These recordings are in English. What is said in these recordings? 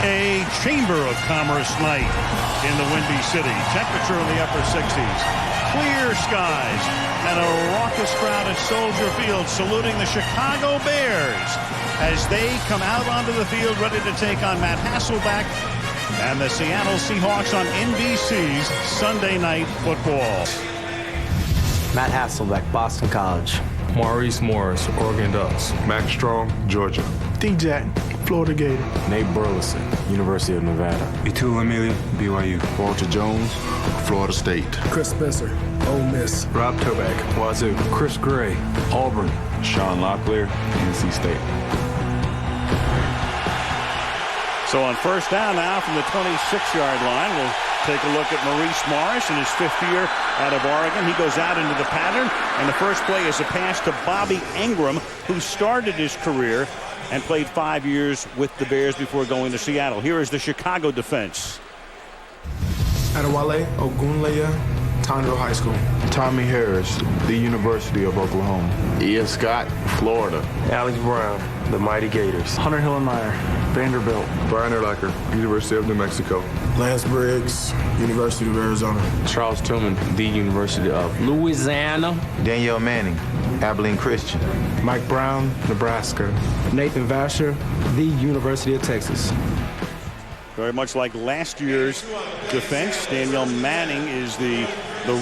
A Chamber of Commerce night in the Windy City. Temperature in the upper 60s. Clear skies and a raucous crowd at Soldier Field saluting the Chicago Bears as they come out onto the field ready to take on Matt Hasselbeck and the Seattle Seahawks on NBC's Sunday Night Football. Matt Hasselbeck, Boston College. Maurice Morris, Oregon Ducks. Max Strong, Georgia. D-Jack, Florida Gator. Nate Burleson, University of Nevada. Itul Amelia, BYU. Walter Jones, Florida State. Chris Spencer, Ole Miss. Rob Toback, Wazoo. Chris Gray, Auburn. Sean Locklear, NC State. So on first down now from the 26-yard line, we'll take a look at Maurice Morris in his 5th year out of Oregon. He goes out into the pattern, and the first play is a pass to Bobby Engram, who started his career and played 5 years with the Bears before going to Seattle. Here is the Chicago defense. Adewale Ogunleye, Tonville High School. Tommy Harris, the University of Oklahoma. Ian Scott, Florida. Alex Brown, the Mighty Gators. Hunter Hillenmeyer, Vanderbilt. Brian Urlacher, University of New Mexico. Lance Briggs, University of Arizona. Charles Tillman, the University of Louisiana. Danielle Manning, Abilene Christian. Mike Brown, Nebraska. Nathan Vasher, the University of Texas. Very much like last year's defense, Danielle Manning is the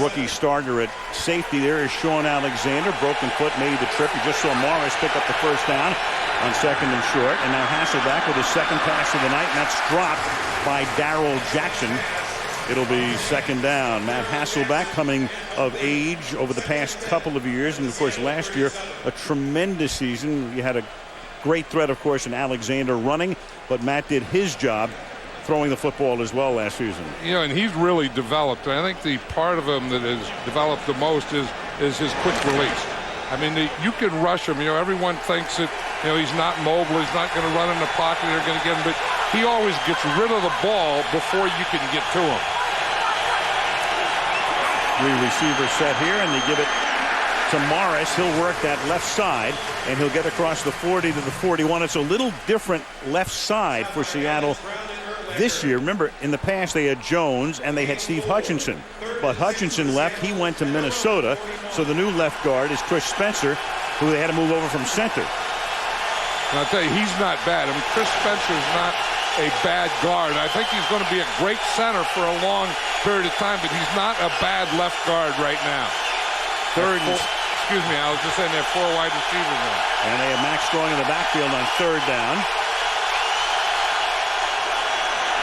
rookie starter at safety. There is Sean Alexander, broken foot, made the trip. You just saw Morris pick up the first down on 2nd and short. And now Hasselbeck with his second pass of the night, and that's dropped by Darrell Jackson. It'll be 2nd down. Matt Hasselbeck coming of age over the past couple of years. And, of course, last year, a tremendous season. You had a great threat, of course, in Alexander running, but Matt did his job throwing the football as well last season. You know, and he's really developed. And I think the part of him that has developed the most is his quick release. I mean, you can rush him. You know, everyone thinks that, you know, he's not mobile, he's not going to run in the pocket, they're going to get him, but he always gets rid of the ball before you can get to him. 3 receivers set here, and they give it to Morris. He'll work that left side, and he'll get across the 40 to the 41. It's a little different left side for Seattle this year. Remember, in the past they had Jones and they had Steve Hutchinson, but Hutchinson left. He went to Minnesota, so the new left guard is Chris Spencer, who they had to move over from center. And I'll tell you, he's not bad. I mean, Chris Spencer's not a bad guard. I think he's going to be a great center for a long period of time, but he's not a bad left guard right now. Excuse me, I was just saying they have 4 wide receivers now. And they have Max Strong in the backfield on 3rd down.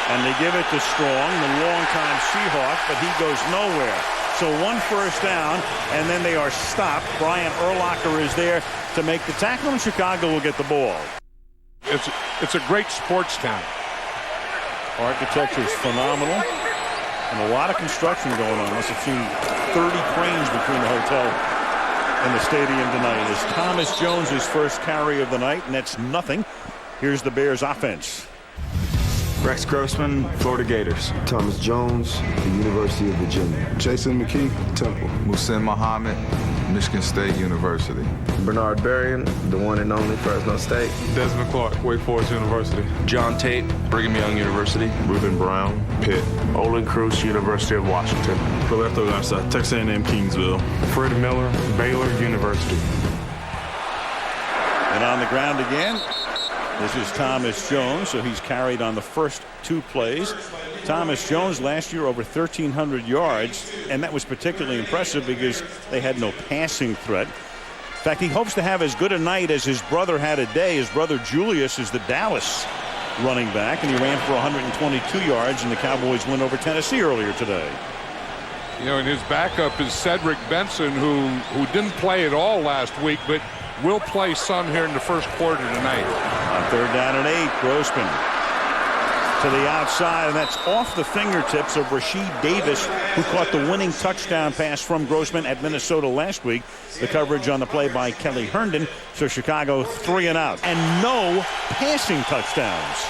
And they give it to Strong, the longtime Seahawk, but he goes nowhere. So 1 first down, and then they are stopped. Brian Urlacher is there to make the tackle, and Chicago will get the ball. It's a great sports town. Architecture is phenomenal, and a lot of construction going on. Must have seen 30 cranes between the hotel and the stadium tonight. It's Thomas Jones' first carry of the night, and that's nothing. Here's the Bears offense. Rex Grossman, Florida Gators. Thomas Jones, the University of Virginia. Jason McKee, Temple. Muhsin Muhammad, Michigan State University. Bernard Berrien, the one and only Fresno State. Desmond Clark, Wake Forest University. John Tate, Brigham Young University. Reuben Brown, Pitt. Olin Cruz, University of Washington. Roberto Garza, Texas A&M Kingsville. Fred Miller, Baylor University. And on the ground again, this is Thomas Jones, so he's carried on the first 2 plays. Thomas Jones last year over 1,300 yards, and that was particularly impressive because they had no passing threat. In fact, he hopes to have as good a night as his brother had a day. His brother Julius is the Dallas running back, and he ran for 122 yards, and the Cowboys win over Tennessee earlier today. You know, and his backup is Cedric Benson, who didn't play at all last week, but will play some here in the first quarter tonight. On 3rd down and 8, Grossman to the outside, and that's off the fingertips of Rasheed Davis, who caught the winning touchdown pass from Grossman at Minnesota last week. The coverage on the play by Kelly Herndon. So Chicago 3 and out, and no passing touchdowns.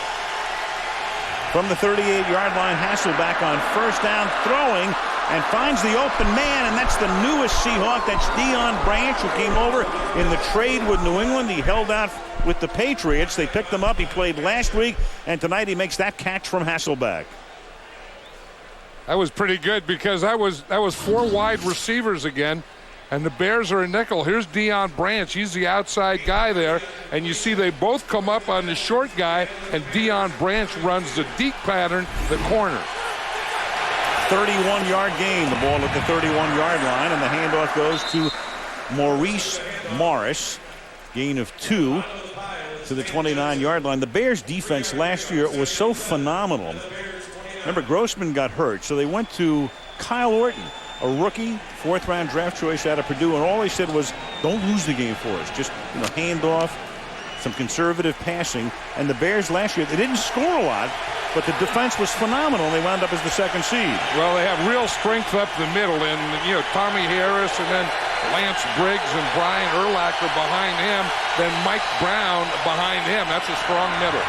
From the 38-yard line, Hasselbeck on first down, throwing, and finds the open man, and that's the newest Seahawk. That's Deion Branch, who came over in the trade with New England. He held out with the Patriots. They picked him up. He played last week, and tonight he makes that catch from Hasselbeck. That was pretty good because that was 4 wide receivers again, and the Bears are a nickel. Here's Deion Branch. He's the outside guy there, and you see they both come up on the short guy, and Deion Branch runs the deep pattern, the corner. 31-yard gain. The ball at the 31-yard line, and the handoff goes to Maurice Morris. Gain of 2 to the 29-yard line. The Bears defense last year was so phenomenal. Remember, Grossman got hurt, so they went to Kyle Orton, a rookie, 4th-round draft choice out of Purdue, and all he said was, don't lose the game for us. Just, hand off, some conservative passing. And the Bears last year, they didn't score a lot, but the defense was phenomenal. They wound up as the 2nd seed. Well, they have real strength up the middle, and, Tommy Harris and then Lance Briggs and Brian Urlacher behind him, then Mike Brown behind him. That's a strong middle.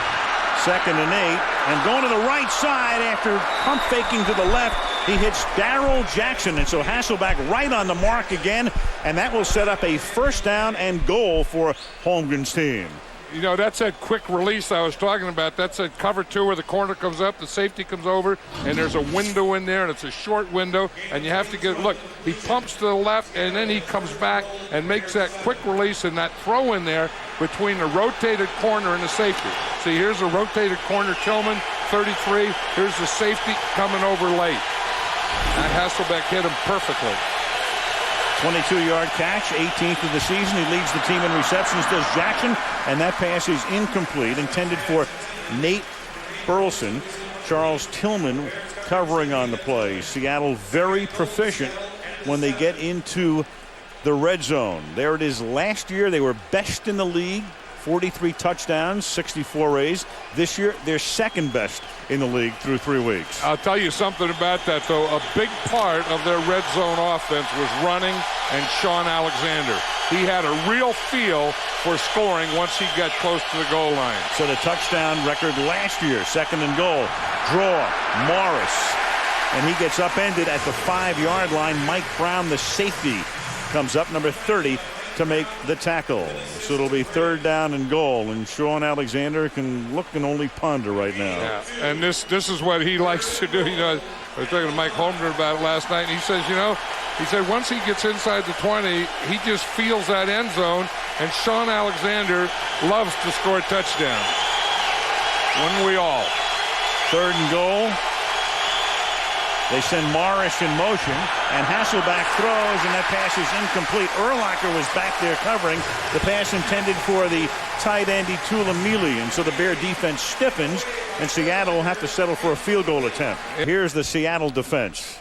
2nd and 8, and going to the right side after pump faking to the left, he hits Darrell Jackson, and so Hasselbeck right on the mark again, and that will set up a 1st down and goal for Holmgren's team. That's that quick release I was talking about. That's a cover 2 where the corner comes up, the safety comes over, and there's a window in there, and it's a short window, and you have to look, he pumps to the left, and then he comes back and makes that quick release and that throw in there between the rotated corner and the safety. See, here's a rotated corner, Tillman, 33. Here's the safety coming over late. And Hasselbeck hit him perfectly. 22-yard catch, 18th of the season. He leads the team in receptions, does Jackson, and that pass is incomplete, intended for Nate Burleson. Charles Tillman covering on the play. Seattle very proficient when they get into the red zone. There it is. Last year they were best in the league, 43 touchdowns, 64 Rays. This year they're 2nd best in the league through 3 weeks. I'll tell you something about that, though. A big part of their red zone offense was running and Sean Alexander. He had a real feel for scoring once he got close to the goal line. So the touchdown record last year, 2nd and goal. Draw, Morris, and he gets upended at the 5-yard line. Mike Brown, the safety, comes up, number 30, to make the tackle. So it'll be 3rd down and goal, and Sean Alexander can look and only ponder right now. Yeah, and this is what he likes to do. I was talking to Mike Holmgren about it last night, and he says, he said once he gets inside the 20, he just feels that end zone, and Sean Alexander loves to score touchdowns. Wouldn't we all? 3rd and goal. They send Morris in motion, and Hasselbeck throws, and that pass is incomplete. Urlacher was back there covering. The pass intended for the tight end, Tulamili, and so the Bear defense stiffens, and Seattle will have to settle for a field goal attempt. Here's the Seattle defense.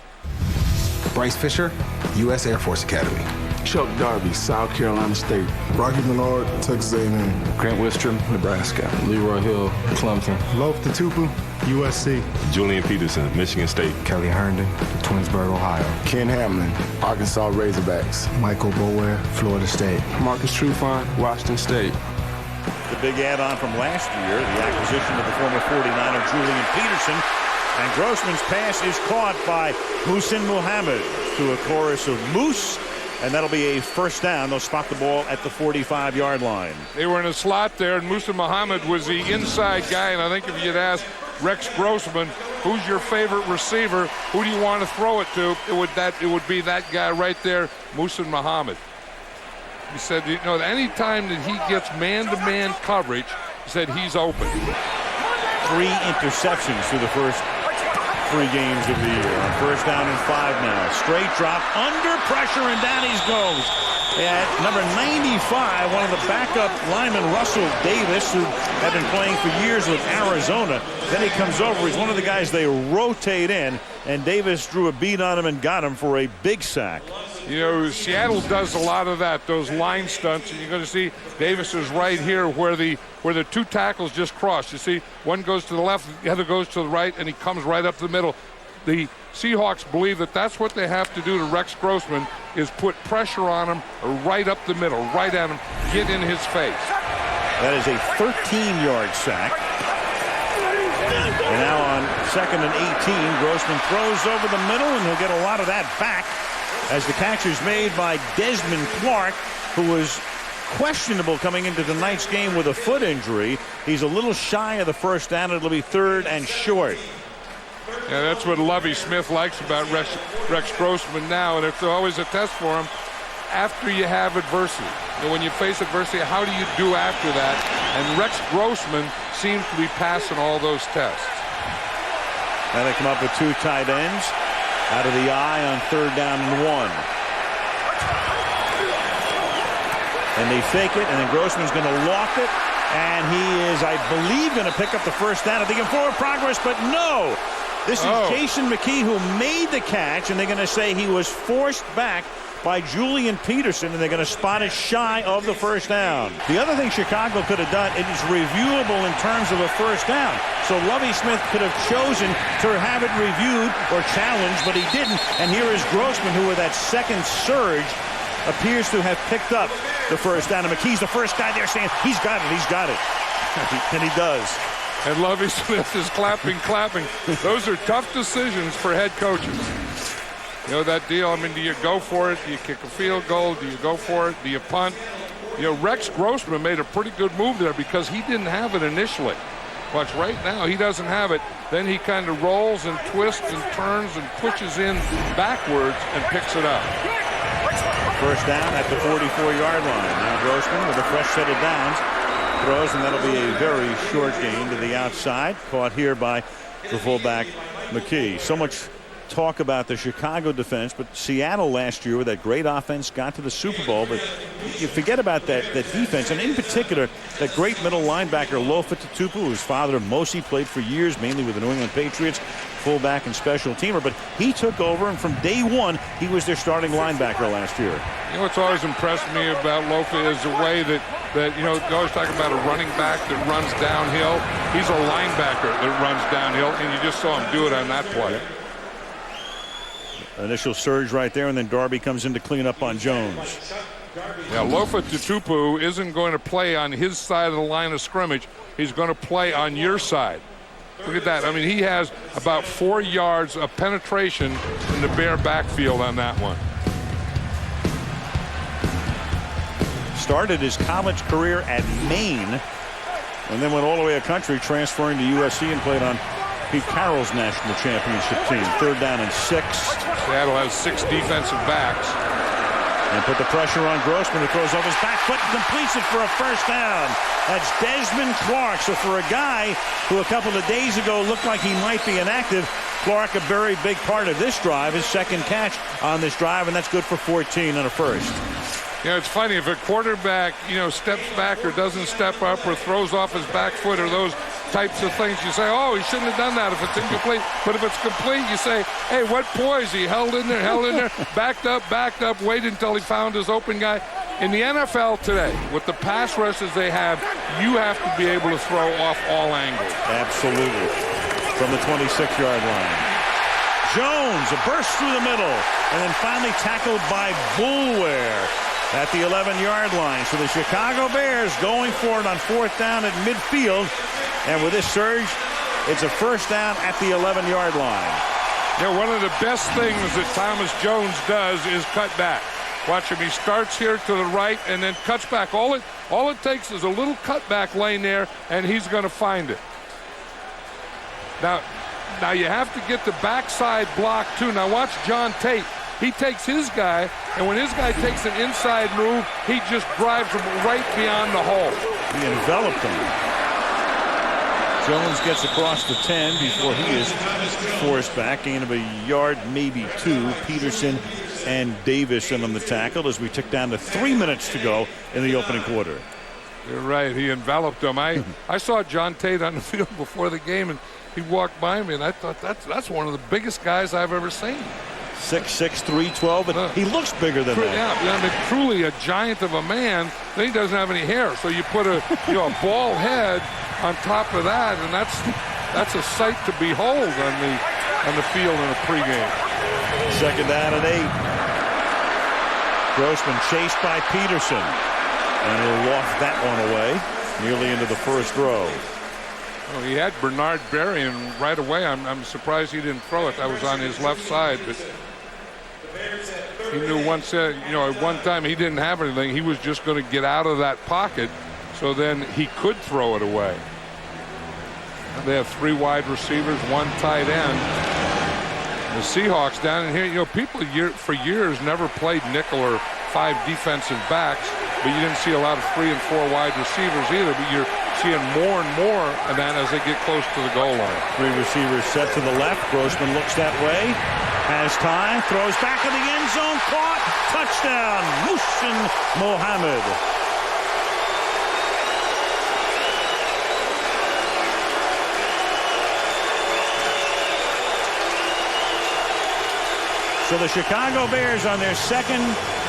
Bryce Fisher, U.S. Air Force Academy. Chuck Darby, South Carolina State. Rocky Menard, Texas A&M. Grant Wistrom, Nebraska. Leroy Hill, Clemson. Loaf Tatupu, USC. Julian Peterson, Michigan State. Kelly Herndon, Twinsburg, Ohio. Ken Hamlin, Arkansas Razorbacks. Michael Bower, Florida State. Marcus Trufant, Washington State. The big add-on from last year, the acquisition of the former 49er Julian Peterson. And Grossman's pass is caught by Muhsin Muhammad to a chorus of Moose. And that'll be a 1st down. They'll spot the ball at the 45-yard line. They were in a slot there, and Muhsin Muhammad was the inside guy. And I think if you'd ask Rex Grossman, who's your favorite receiver, who do you want to throw it to, it would be that guy right there, Muhsin Muhammad. He said, any time that he gets man-to-man coverage, he said he's open. 3 interceptions through the first 3 games of the year. On 1st down and 5 now. Straight drop, under pressure, and down he goes. At number 95, one of the backup linemen, Russell Davis, who had been playing for years with Arizona. Then he comes over. He's one of the guys they rotate in, and Davis drew a beat on him and got him for a big sack. Seattle does a lot of that, those line stunts, and you're going to see Davis is right here where the 2 tackles just cross. You see, one goes to the left, the other goes to the right, and he comes right up the middle. The Seahawks believe that that's what they have to do to Rex Grossman, is put pressure on him right up the middle, right at him, get in his face. That is a 13-yard sack. And now on 2nd and 18, Grossman throws over the middle, and he'll get a lot of that back as the catch is made by Desmond Clark, who was questionable coming into tonight's game with a foot injury. He's a little shy of the first down. It'll be 3rd and short. Yeah, that's what Lovie Smith likes about Rex Grossman now, and it's always a test for him after you have adversity. When you face adversity, how do you do after that? And Rex Grossman seems to be passing all those tests. Now they come up with 2 tight ends out of the eye on 3rd down and 1. And they fake it, and then Grossman's going to walk it, and he is, I believe, going to pick up the first down. If they can forward progress, but no. This is Jason McKee who made the catch, and they're going to say he was forced back by Julian Peterson, and they're going to spot it shy of the first down. The other thing Chicago could have done, it is reviewable in terms of a first down. So Lovie Smith could have chosen to have it reviewed or challenged, but he didn't. And here is Grossman, who with that second surge appears to have picked up the first down. And McKee's the first guy there saying, he's got it, he's got it. And he does. And Lovie Smith is clapping. Those are tough decisions for head coaches. You know, that deal, I mean, do you go for it? Do you kick a field goal? Do you go for it? Do you punt? You know, Rex Grossman made a pretty good move there because he didn't have it initially. Watch, right now he doesn't have it. Then he kind of rolls and twists and turns and pushes in backwards and picks it up. First down at the 44-yard line. Now Grossman with a fresh set of downs throws, and that'll be a very short gain to the outside. Caught here by the fullback McKee. So much talk about the Chicago defense, but Seattle last year with that great offense got to the Super Bowl. But you forget about that defense, and in particular that great middle linebacker Lofa Tatupu, whose father Mosi played for years, mainly with the New England Patriots, fullback and special teamer. But he took over, and from day one he was their starting linebacker last year. You know what's always impressed me about Lofa is the way that you know, they always talk about a running back that runs downhill. He's a linebacker that runs downhill, and you just saw him do it on that play. Initial surge right there, and then Darby comes in to clean up on Jones. Yeah, Lofa Tatupu isn't going to play on his side of the line of scrimmage. He's going to play on your side. Look at that. I mean, he has about 4 yards of penetration in the Bear backfield on that one. Started his college career at Maine, and then went all the way a country, transferring to USC and played on Pete Carroll's national championship team. 3rd down and 6. Seattle has 6 defensive backs. And put the pressure on Grossman, who throws off his back foot and completes it for a first down. That's Desmond Clark. So for a guy who a couple of days ago looked like he might be inactive, Clark a very big part of this drive, his second catch on this drive, and that's good for 14 on a first. You know, it's funny, if a quarterback, you know, steps back or doesn't step up or throws off his back foot or those types of things, you say, oh, he shouldn't have done that if it's incomplete. But if it's complete, you say, hey, what poise? He held in there, backed up, waited until he found his open guy. In the NFL today, with the pass rushes they have, you have to be able to throw off all angles. Absolutely. From the 26-yard line. Jones, a burst through the middle, and then finally tackled by Boulware at the 11-yard line. So the Chicago Bears going for it on 4th down at midfield. And with this surge, it's a first down at the 11-yard line. You know, one of the best things that Thomas Jones does is cut back. Watch him. He starts here to the right and then cuts back. All it takes is a little cutback lane there, and he's going to find it. Now you have to get the backside block, too. Now watch John Tate. He takes his guy, and when his guy takes an inside move, he just drives him right beyond the hole. He enveloped him. Jones gets across the 10 before he is forced back. Gain of a yard, maybe 2. Peterson and Davis in on the tackle as we tick down to 3 minutes to go in the opening quarter. You're right. He enveloped him. I saw John Tate on the field before the game, and he walked by me, and I thought that's one of the biggest guys I've ever seen. 6'6", 312, and he looks bigger than that. Yeah, I mean, truly a giant of a man. Then he doesn't have any hair, so you put a bald head on top of that, and that's a sight to behold on the field in a pregame. 2nd down and 8. Grossman chased by Peterson, and he'll walk that one away nearly into the first row. Well, he had Bernard Berry, and right away I'm surprised he didn't throw it. That was on his left side. But He knew once, at one time he didn't have anything. He was just going to get out of that pocket, so then he could throw it away. They have 3 wide receivers, 1 tight end. The Seahawks down in here, people for years never played nickel or 5 defensive backs, but you didn't see a lot of 3 and 4 wide receivers either. But you're seeing more and more of that as they get close to the goal line. 3 receivers set to the left. Grossman looks that way. Has time. Throws back in the end zone. Caught. Touchdown. Muhsin Mohammed. So the Chicago Bears on their second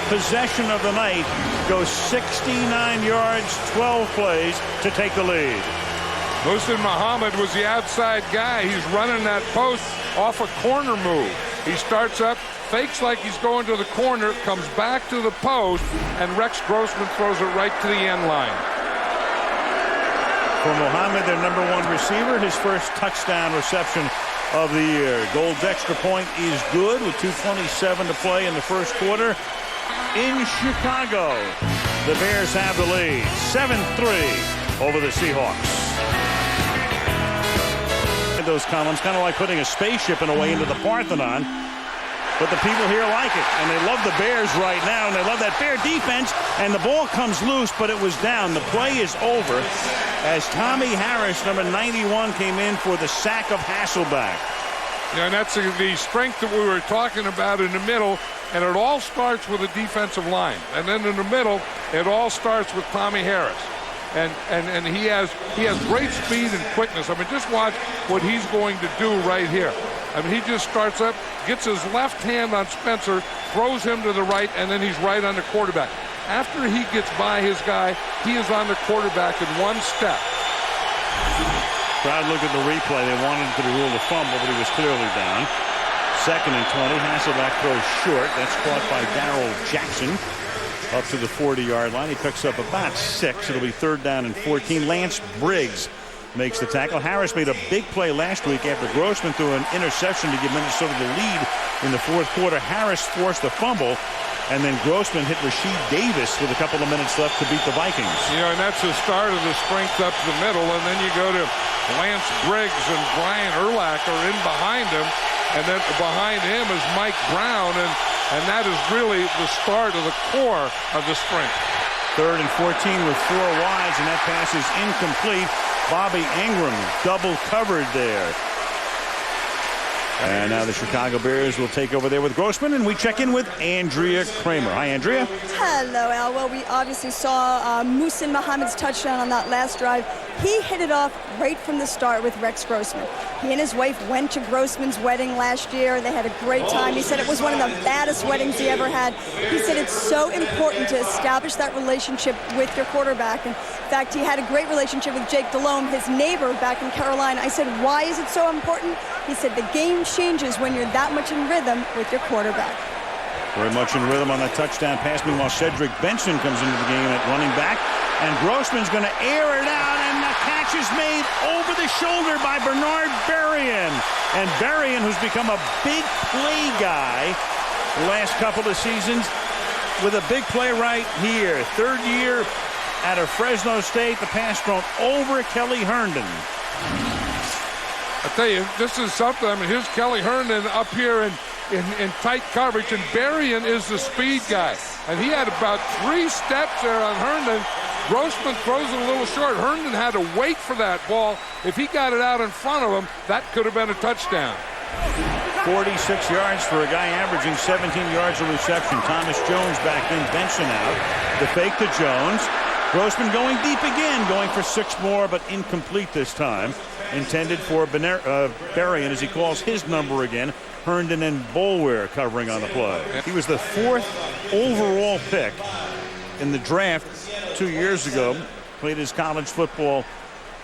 possession of the night go 69 yards, 12 plays to take the lead. Muhsin Mohammed was the outside guy. He's running that post off a corner move. He starts up, fakes like he's going to the corner, comes back to the post, and Rex Grossman throws it right to the end line. For Mohammed, their number 1 receiver, his first touchdown reception of the year. Gold's extra point is good with 2:27 to play in the first quarter. In Chicago, the Bears have the lead, 7-3 over the Seahawks. Those columns, kind of like putting a spaceship in a way into the Parthenon. But the people here like it, and they love the Bears right now, and they love that Bear defense, and the ball comes loose, but it was down. The play is over as Tommy Harris, number 91, came in for the sack of Hasselbeck. Yeah, and that's the strength that we were talking about in the middle, and it all starts with a defensive line. And then in the middle, it all starts with Tommy Harris. And he has great speed and quickness. I mean, just watch what he's going to do right here. I mean, he just starts up, gets his left hand on Spencer, throws him to the right, and then he's right on the quarterback. After he gets by his guy, he is on the quarterback in 1 step. Crowd looked at the replay. They wanted to be ruled a fumble, but he was clearly down. 2nd and 20. Hasselbeck throws short. That's caught by Darrell Jackson up to the 40-yard line. He picks up about 6. It'll be 3rd down and 14. Lance Briggs makes the tackle. Harris made a big play last week after Grossman threw an interception to give Minnesota the lead in the 4th quarter. Harris forced a fumble, and then Grossman hit Rasheed Davis with a couple of minutes left to beat the Vikings. And that's the start of the strength up the middle, and then you go to Lance Briggs and Brian Urlacher are in behind him, and then behind him is Mike Brown, and that is really the start of the core of the strength. 3rd and 14 with 4 wides, and that pass is incomplete. Bobby Ingram double covered there. And now the Chicago Bears will take over there with Grossman, and we check in with Andrea Kramer. Hi, Andrea. Hello, Al. Well, we obviously saw Muhsin Mohammed's touchdown on that last drive. He hit it off right from the start with Rex Grossman. He and his wife went to Grossman's wedding last year. They had a great time. He said it was one of the baddest weddings he ever had. He said it's so important to establish that relationship with your quarterback. In fact, he had a great relationship with Jake Delhomme, his neighbor back in Carolina. I said, why is it so important? He said the game changes when you're that much in rhythm with your quarterback. Very much in rhythm on that touchdown pass. Meanwhile, Cedric Benson comes into the game at running back, and Grossman's going to air it out, and the catch is made over the shoulder by Bernard Berrien. And Berrien, who's become a big play guy the last couple of seasons, with a big play right here. 3rd year out of Fresno State, the pass thrown over Kelly Herndon. I tell you, this is something. I mean, here's Kelly Herndon up here in tight coverage, and Berrien is the speed guy. And he had about 3 steps there on Herndon. Grossman throws it a little short. Herndon had to wait for that ball. If he got it out in front of him, that could have been a touchdown. 46 yards for a guy averaging 17 yards a reception. Thomas Jones back in, Benson out. The fake to Jones. Grossman going deep again, going for 6 more, but incomplete this time. Intended for Berrien, as he calls his number again. Herndon and Boulware covering on the play. He was the 4th overall pick in the draft 2 years ago. Played his college football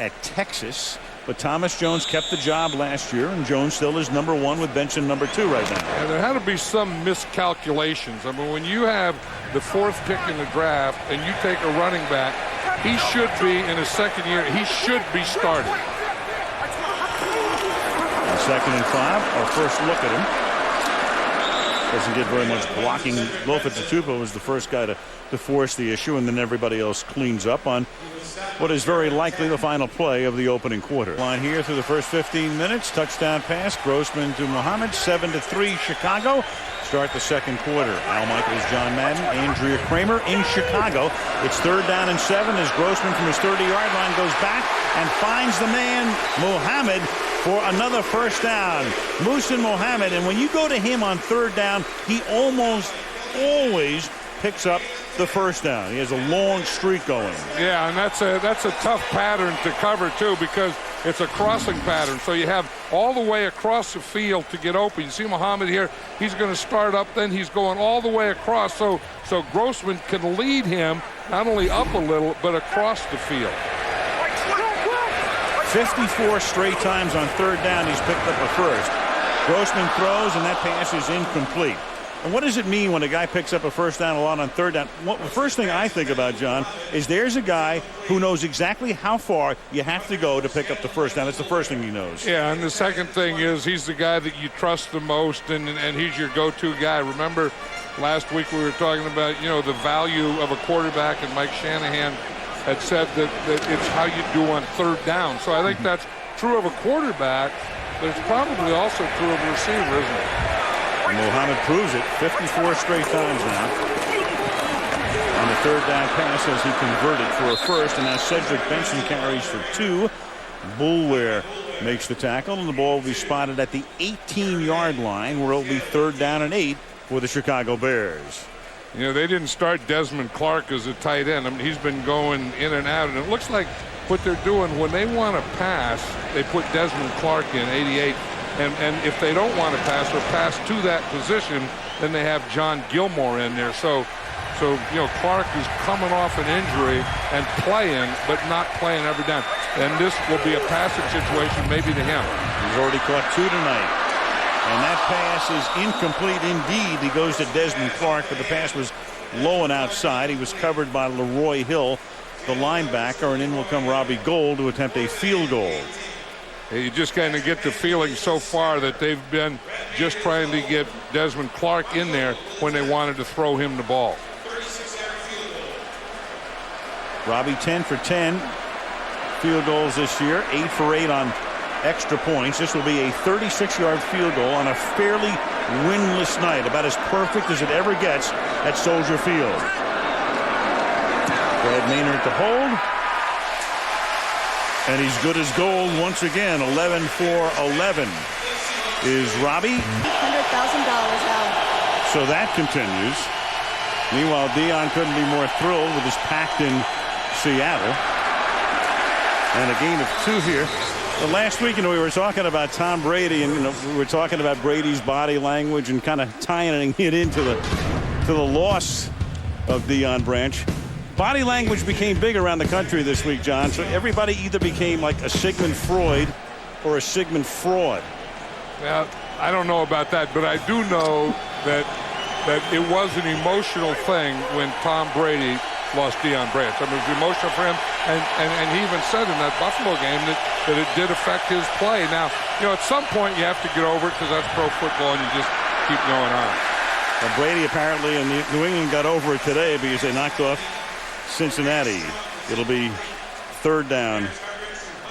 at Texas. But Thomas Jones kept the job last year, and Jones still is number 1 with Benson number 2 right now. And there had to be some miscalculations. I mean, when you have the 4th pick in the draft and you take a running back, he should be, in his 2nd year, he should be starting. 2nd and 5, our first look at him. Doesn't get very much blocking. Lofa Tatupu was the first guy to force the issue, and then everybody else cleans up on what is very likely the final play of the opening quarter. Line here through the first 15 minutes. Touchdown pass. Grossman to Muhammad. 7-3 Chicago. Start the second quarter. Al Michaels, John Madden, Andrea Kramer in Chicago. It's 3rd down and 7 as Grossman from his 30-yard line goes back and finds the man Muhammad for another first down. Muhsin Muhammad, and when you go to him on 3rd down, he almost always picks up the first down. He has a long streak going. Yeah, and that's a tough pattern to cover too, because it's a crossing pattern. So you have all the way across the field to get open. You see Muhammad here, he's going to start up, then he's going all the way across. So Grossman can lead him not only up a little, but across the field. 54 straight times on 3rd down he's picked up a first. Grossman throws, and that pass is incomplete. And what does it mean when a guy picks up a first down a lot on 3rd down? The first thing I think about, John, is there's a guy who knows exactly how far you have to go to pick up the first down. That's the first thing he knows. Yeah, and the second thing is he's the guy that you trust the most, and he's your go-to guy. Remember, last week we were talking about, the value of a quarterback, and Mike Shanahan had said that it's how you do on 3rd down. So I think that's true of a quarterback, but it's probably also true of a receiver, isn't it? Muhammad proves it 54 straight times now. On the 3rd down pass as he converted for a first, and now Cedric Benson carries for 2. Boulware makes the tackle, and the ball will be spotted at the 18-yard line, where it'll be 3rd down and 8 for the Chicago Bears. They didn't start Desmond Clark as a tight end. I mean, he's been going in and out, and it looks like what they're doing when they want to pass, they put Desmond Clark in 88. And if they don't want to pass or pass to that position, then they have John Gilmore in there. So Clark is coming off an injury and playing, but not playing every down. And this will be a passing situation maybe to him. He's already caught 2 tonight. And that pass is incomplete indeed. He goes to Desmond Clark, but the pass was low and outside. He was covered by Leroy Hill, the linebacker, and in will come Robbie Gould to attempt a field goal. You just kind of get the feeling so far that they've been just trying to get Desmond Clark in there when they wanted to throw him the ball. Robbie 10 for 10 field goals this year, 8 for 8 on extra points. This will be a 36-yard field goal on a fairly windless night, about as perfect as it ever gets at Soldier Field. Brad Maynard to hold. And he's good as gold once again. 11 for 11 is Robbie. $100,000 out. So that continues. Meanwhile, Dion couldn't be more thrilled with his packed in Seattle. And a gain of 2 here. But last week, we were talking about Tom Brady, and we were talking about Brady's body language and kind of tying it into the loss of Dion Branch. Body language became big around the country this week, John. So everybody either became like a Sigmund Freud or a Sigmund fraud. Well, I don't know about that, but I do know that it was an emotional thing when Tom Brady lost Dion Branch. I mean, it was emotional for him, and he even said in that Buffalo game that it did affect his play. Now, at some point you have to get over it because that's pro football, and you just keep going on. Well, Brady apparently in New England got over it today because they knocked off Cincinnati. It'll be 3rd down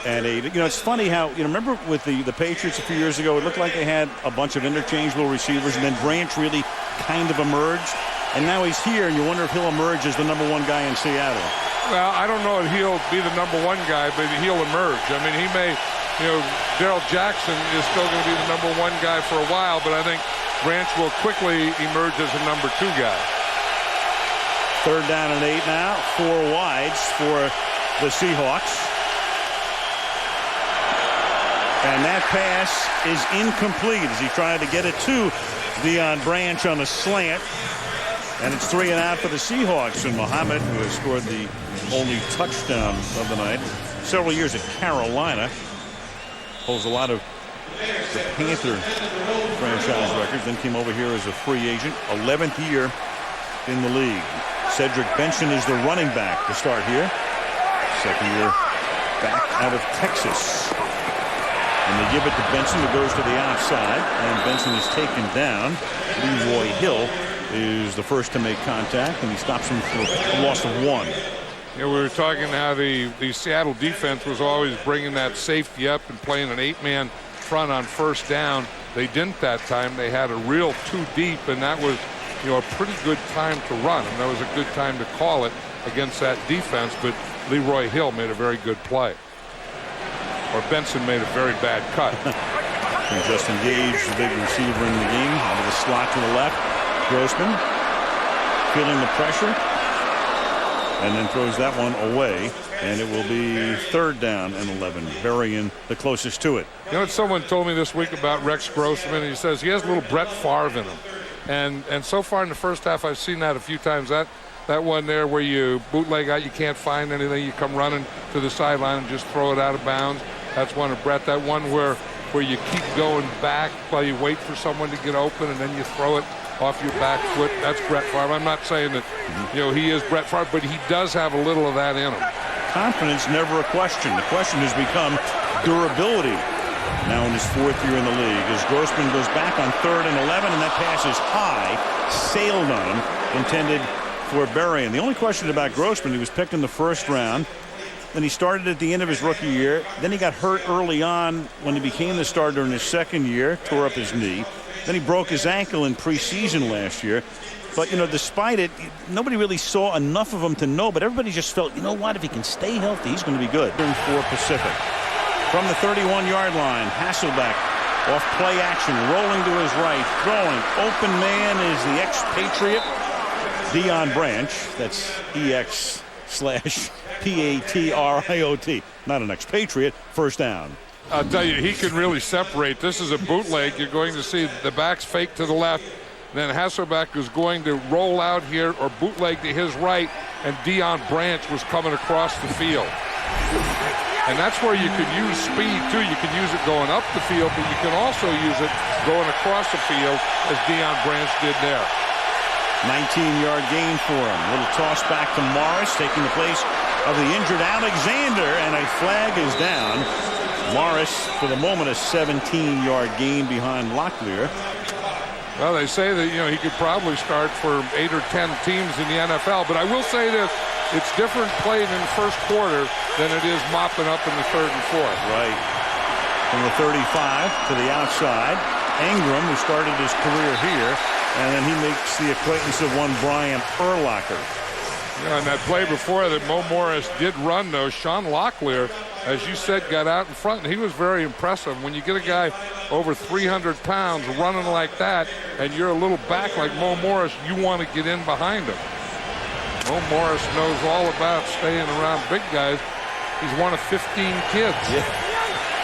and 8. It's funny how, remember with the Patriots a few years ago, it looked like they had a bunch of interchangeable receivers, and then Branch really kind of emerged. And now he's here, and you wonder if he'll emerge as the #1 guy in Seattle. Well, I don't know if he'll be the #1 guy, but he'll emerge. I mean, he may, Darrell Jackson is still going to be the #1 guy for a while, but I think Branch will quickly emerge as a #2 guy. 3rd down and 8 now. 4 wides for the Seahawks. And that pass is incomplete as he tried to get it to Dion Branch on the slant. And it's 3 and out for the Seahawks. And Muhammad, who has scored the only touchdown of the night, several years at Carolina, holds a lot of the Panther franchise records, then came over here as a free agent, 11th year in the league. Cedric Benson is the running back to start here. Second year back out of Texas. And they give it to Benson, who goes to the outside, and Benson is taken down. Leroy Hill is the first to make contact, and he stops him for a loss of 1. Yeah, we were talking how the Seattle defense was always bringing that safety up and playing an 8-man front on first down. They didn't that time. They had a real 2 deep, and that was, a pretty good time to run, and that was a good time to call it against that defense. But Leroy Hill made a very good play, or Benson made a very bad cut. And just engaged the big receiver in the game out of the slot to the left. Grossman feeling the pressure, and then throws that one away, and it will be 3rd down and 11. Berrien the closest to it. You know what someone told me this week about Rex Grossman? He says he has a little Brett Favre in him, and so far in the first half I've seen that a few times. That one there where you bootleg out, you can't find anything, you come running to the sideline and just throw it out of bounds. That's one of Brett. That one where you keep going back while you wait for someone to get open and then you throw it off your back foot. That's Brett Favre. I'm not saying that he is Brett Favre, but he does have a little of that in him. Confidence never a question. The question has become durability. Now in his 4th year in the league, as Grossman goes back on 3rd and 11, and that pass is high, sailed on him, intended for Berrien. The only question about Grossman, he was picked in the 1st round. Then he started at the end of his rookie year. Then he got hurt early on when he became the starter in his 2nd year, tore up his knee. Then he broke his ankle in preseason last year. But, despite it, nobody really saw enough of him to know. But everybody just felt, if he can stay healthy, he's going to be good. For Pacific. From the 31-yard line, Hasselbeck off play action, rolling to his right, throwing. Open man is the expatriate, Deion Branch. That's EX/PATRIOT. Not an expatriate. 1st down. I'll tell you, he can really separate. This is a bootleg. You're going to see the backs fake to the left. Then Hasselbeck is going to roll out here or bootleg to his right, and Deion Branch was coming across the field. And that's where you can use speed, too. You can use it going up the field, but you can also use it going across the field, as Deion Branch did there. 19-yard gain for him. Little toss back to Morris, taking the place of the injured Alexander, and a flag is down. Morris, for the moment, a 17-yard gain behind Locklear. Well, they say that, he could probably start for 8 or 10 teams in the NFL. But I will say this, it's different playing in the first quarter than it is mopping up in the 3rd and 4th. Right. From the 35 to the outside. Ingram, who started his career here, and then he makes the acquaintance of one Brian Urlacher. Yeah, and that play before that Mo Morris did run, though, Sean Locklear, as you said, got out in front, and he was very impressive. When you get a guy over 300 pounds running like that, and you're a little back like Mo Morris, you want to get in behind him. Mo Morris knows all about staying around big guys. He's one of 15 kids. Yeah.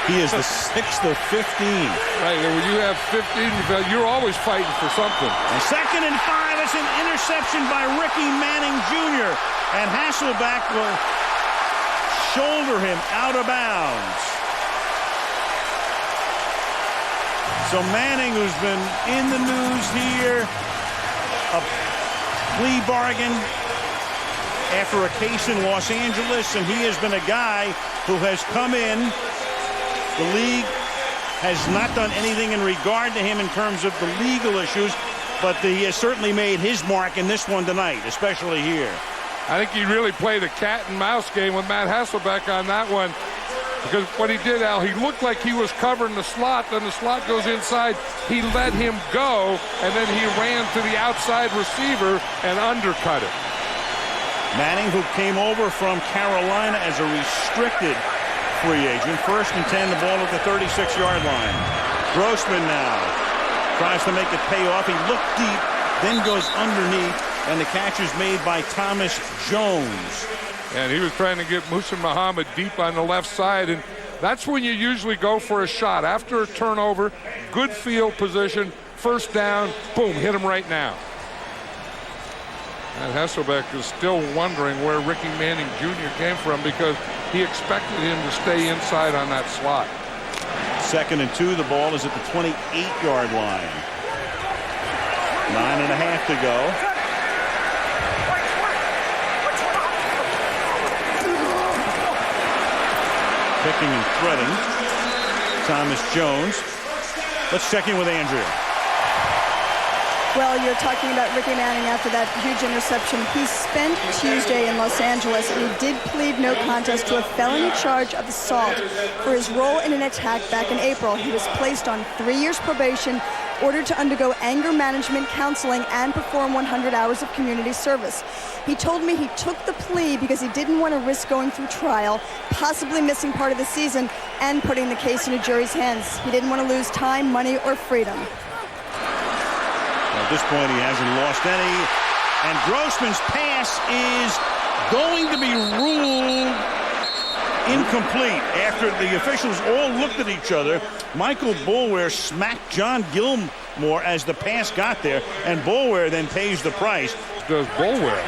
He is the 6th of 15. Right, and when you have 15, you're always fighting for something. And 2nd and 5, it's an interception by Ricky Manning Jr. And Hasselbeck will shoulder him out of bounds. So Manning, who's been in the news here, a plea bargain after a case in Los Angeles, and he has been a guy who has come in. The league has not done anything in regard to him in terms of the legal issues, but he has certainly made his mark in this one tonight, especially here. I think he really played a cat and mouse game with Matt Hasselbeck on that one, because what he did, Al, he looked like he was covering the slot, then the slot goes inside. He let him go, and then he ran to the outside receiver and undercut it. Manning, who came over from Carolina as a restricted free agent. 1st and 10, the ball at the 36-yard line. Grossman now tries to make it pay off. He looked deep, then goes underneath, and the catch is made by Thomas Jones. And he was trying to get Muhsin Muhammad deep on the left side, and that's when you usually go for a shot. After a turnover, good field position, 1st down, boom, hit him right now. And Hasselbeck is still wondering where Ricky Manning Jr. came from, because he expected him to stay inside on that slot. 2nd and 2, the ball is at the 28-yard line. 9.5 to go. Picking and threading. Thomas Jones. Let's check in with Andrea. Well, you're talking about Ricky Manning after that huge interception. He spent Tuesday in Los Angeles, and he did plead no contest to a felony charge of assault for his role in an attack back in April. He was placed on 3 years probation, ordered to undergo anger management counseling, and perform 100 hours of community service. He told me he took the plea because he didn't want to risk going through trial, possibly missing part of the season, and putting the case in a jury's hands. He didn't want to lose time, money, or freedom. At this point, he hasn't lost any. And Grossman's pass is going to be ruled incomplete after the officials all looked at each other. Michael Boulware smacked John Gilmore as the pass got there, and Boulware then pays the price. Does Boulware.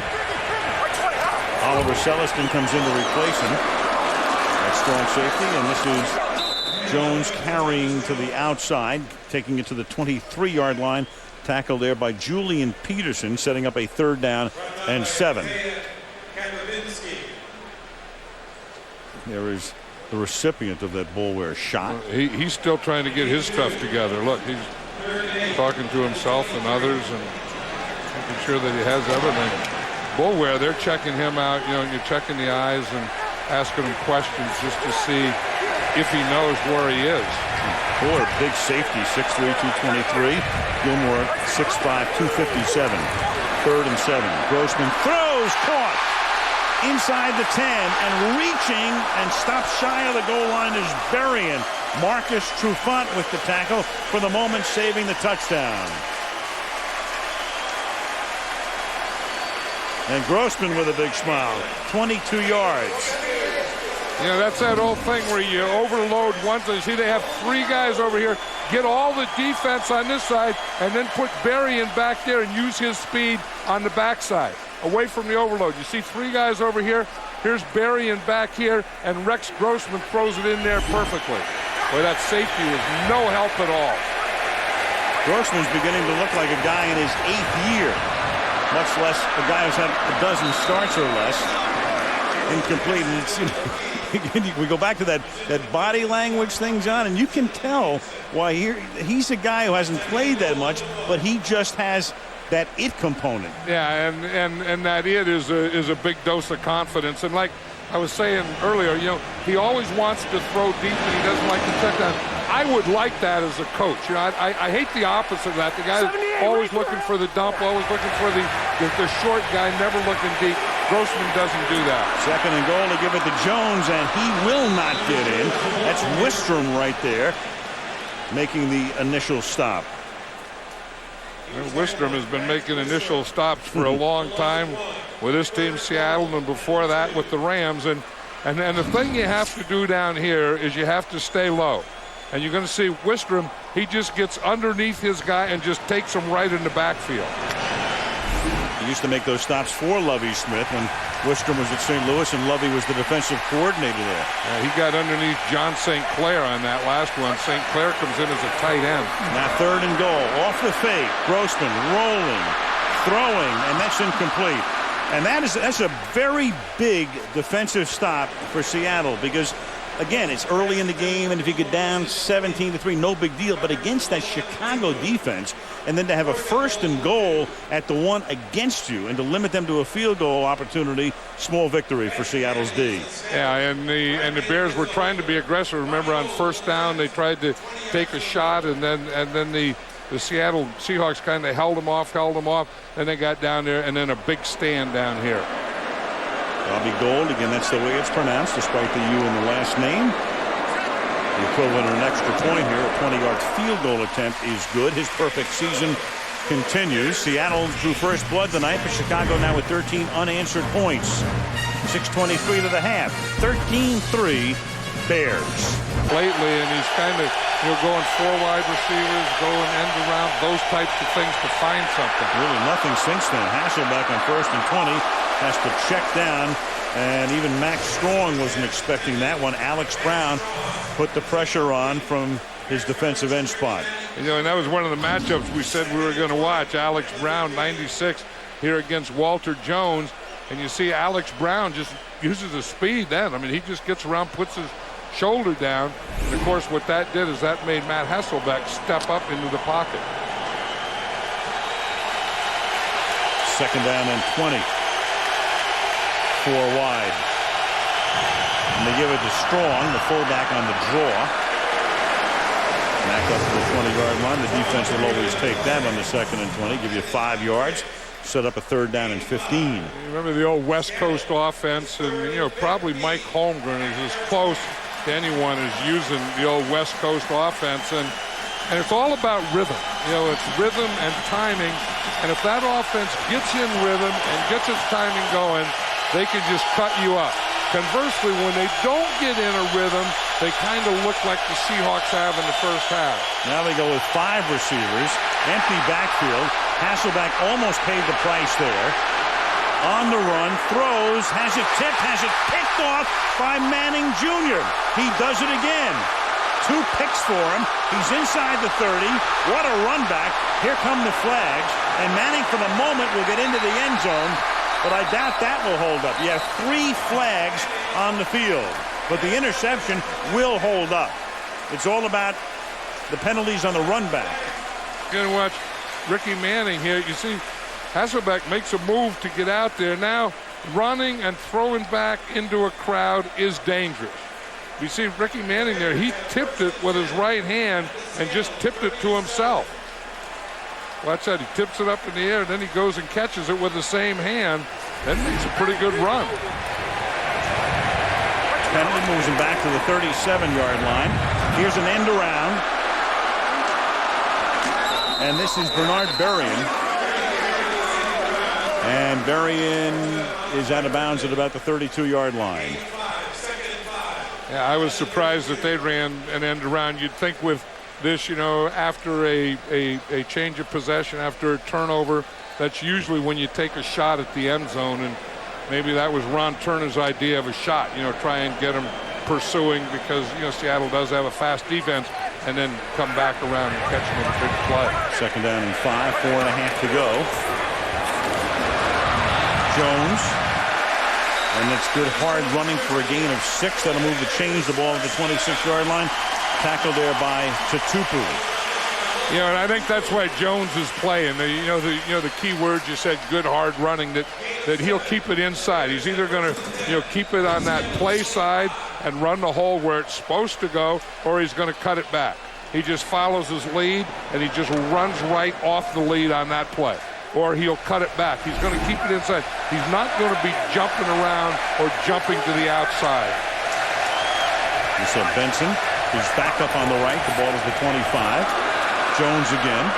Oliver Celestin comes in to replace him at strong safety, and this is Jones carrying to the outside, taking it to the 23-yard line. Tackled there by Julian Peterson, setting up a 3rd down and 7. There is the recipient of that Boulware shot. He's still trying to get his stuff together. Look, he's talking to himself and others and making sure that he has everything. Boulware, they're checking him out, and you're checking the eyes and asking him questions just to see if he knows where he is. Boy, big safety, 6'3", 223. Gilmore, 6'5", 257. 3rd and 7. Grossman throws, caught inside the 10, and reaching and stopped shy of the goal line is Berrien. Marcus Trufant with the tackle, for the moment saving the touchdown. And Grossman with a big smile, 22 yards. That's that old thing where you overload one. You see, they have 3 guys over here. Get all the defense on this side, and then put Berrien back there and use his speed on the backside, away from the overload. You see 3 guys over here. Here's Berrien back here, and Rex Grossman throws it in there perfectly. Boy, that safety was no help at all. Grossman's beginning to look like a guy in his 8th year, much less a guy who's had a dozen starts or less. Incomplete. And it's, we go back to that body language thing, John, and you can tell why he's a guy who hasn't played that much, but he just has that it component. Yeah, and that it is a big dose of confidence. And like I was saying earlier, he always wants to throw deep, and he doesn't like to check down. I would like that as a coach. I hate the opposite of that. The guy's always looking for the dump, always looking for the short guy, never looking deep. Grossman doesn't do that. 2nd and goal to give it to Jones, and he will not get in. That's Wistrom right there, making the initial stop. Wistrom has been making initial stops for a long time with his team, Seattle, and before that with the Rams. And the thing you have to do down here is you have to stay low. And you're going to see Wistrom, he just gets underneath his guy and just takes him right in the backfield. He used to make those stops for Lovie Smith when Wistrom was at St. Louis and Lovie was the defensive coordinator there. He got underneath John St. Clair on that last one. St. Clair comes in as a tight end. Now 3rd and goal. Off the fake. Grossman rolling, throwing, and that's incomplete. And that's a very big defensive stop for Seattle because, again, it's early in the game, and if you get down 17-3, no big deal. But against that Chicago defense, and then to have a 1st and goal at the one against you and to limit them to a field goal opportunity, small victory for Seattle's D. Yeah, and the Bears were trying to be aggressive. Remember, on 1st down, they tried to take a shot, and then the Seattle Seahawks kind of held them off. Then they got down there, and then a big stand down here. Robbie Gould, again, that's the way it's pronounced, despite the U in the last name. The equivalent of an extra point here, a 20-yard field goal attempt is good. His perfect season continues. Seattle drew first blood tonight, but Chicago now with 13 unanswered points. 6:23 to the half. 13-3 Bears. Lately, and he's kind of going 4 wide receivers, going end around, those types of things to find something. Really nothing since then. Hasselbeck on 1st and 20 has to check down, and even Max Strong wasn't expecting that one. Alex Brown put the pressure on from his defensive end spot. And that was one of the matchups we said we were going to watch. Alex Brown, 96, here against Walter Jones. And you see Alex Brown just uses his speed then. I mean, he just gets around, puts shoulder down. And, of course, what that did is that made Matt Hasselbeck step up into the pocket. Second down and 20. 4 wide. And they give it to Strong, the fullback on the draw. Back up to the 20-yard line. The defense will always take that on the 2nd and 20. Give you 5 yards. Set up a 3rd down and 15. You remember the old West Coast offense, and probably Mike Holmgren is as close to anyone as using the old West Coast offense, and it's all about rhythm. It's rhythm and timing, and if that offense gets in rhythm and gets its timing going, they can just cut you up. Conversely, when they don't get in a rhythm, they kind of look like the Seahawks have in the first half. Now they go with 5 receivers. Empty backfield. Hasselbeck almost paid the price there. On the run, throws, has it tipped, has it picked off by Manning Jr. He does it again. 2 picks for him. He's inside the 30. What a run back. Here come the flags. And Manning, for the moment, will get into the end zone. But I doubt that will hold up. You have 3 flags on the field. But the interception will hold up. It's all about the penalties on the run back. You're going to watch Ricky Manning here. You see, Hasselbeck makes a move to get out there. Now, running and throwing back into a crowd is dangerous. You see Ricky Manning there. He tipped it with his right hand and just tipped it to himself. Watch that. He tips it up in the air, and then he goes and catches it with the same hand. Then makes a pretty good run. Penalty moves him back to the 37-yard line. Here's an end around. And this is Bernard Berrien. And Berrien is out of bounds at about the 32-yard line. Yeah, I was surprised that they ran an end around. You'd think with this, after a change of possession, after a turnover, that's usually when you take a shot at the end zone, and maybe that was Ron Turner's idea of a shot, try and get him pursuing, because, Seattle does have a fast defense, and then come back around and catch him with a big play. 2nd down and 5, 4.5 to go. Jones. And that's good hard running for a gain of 6. That'll move the chains, the ball at the 26-yard line. Tackled there by Tatupu. And I think that's why Jones is playing. The key words you said, good hard running, that he'll keep it inside. He's either going to keep it on that play side and run the hole where it's supposed to go, or he's going to cut it back. He just follows his lead, and he just runs right off the lead on that play. Or he'll cut it back. He's going to keep it inside. He's not going to be jumping around or jumping to the outside. You saw Benson. He's back up on the right. The ball is the 25. Jones again.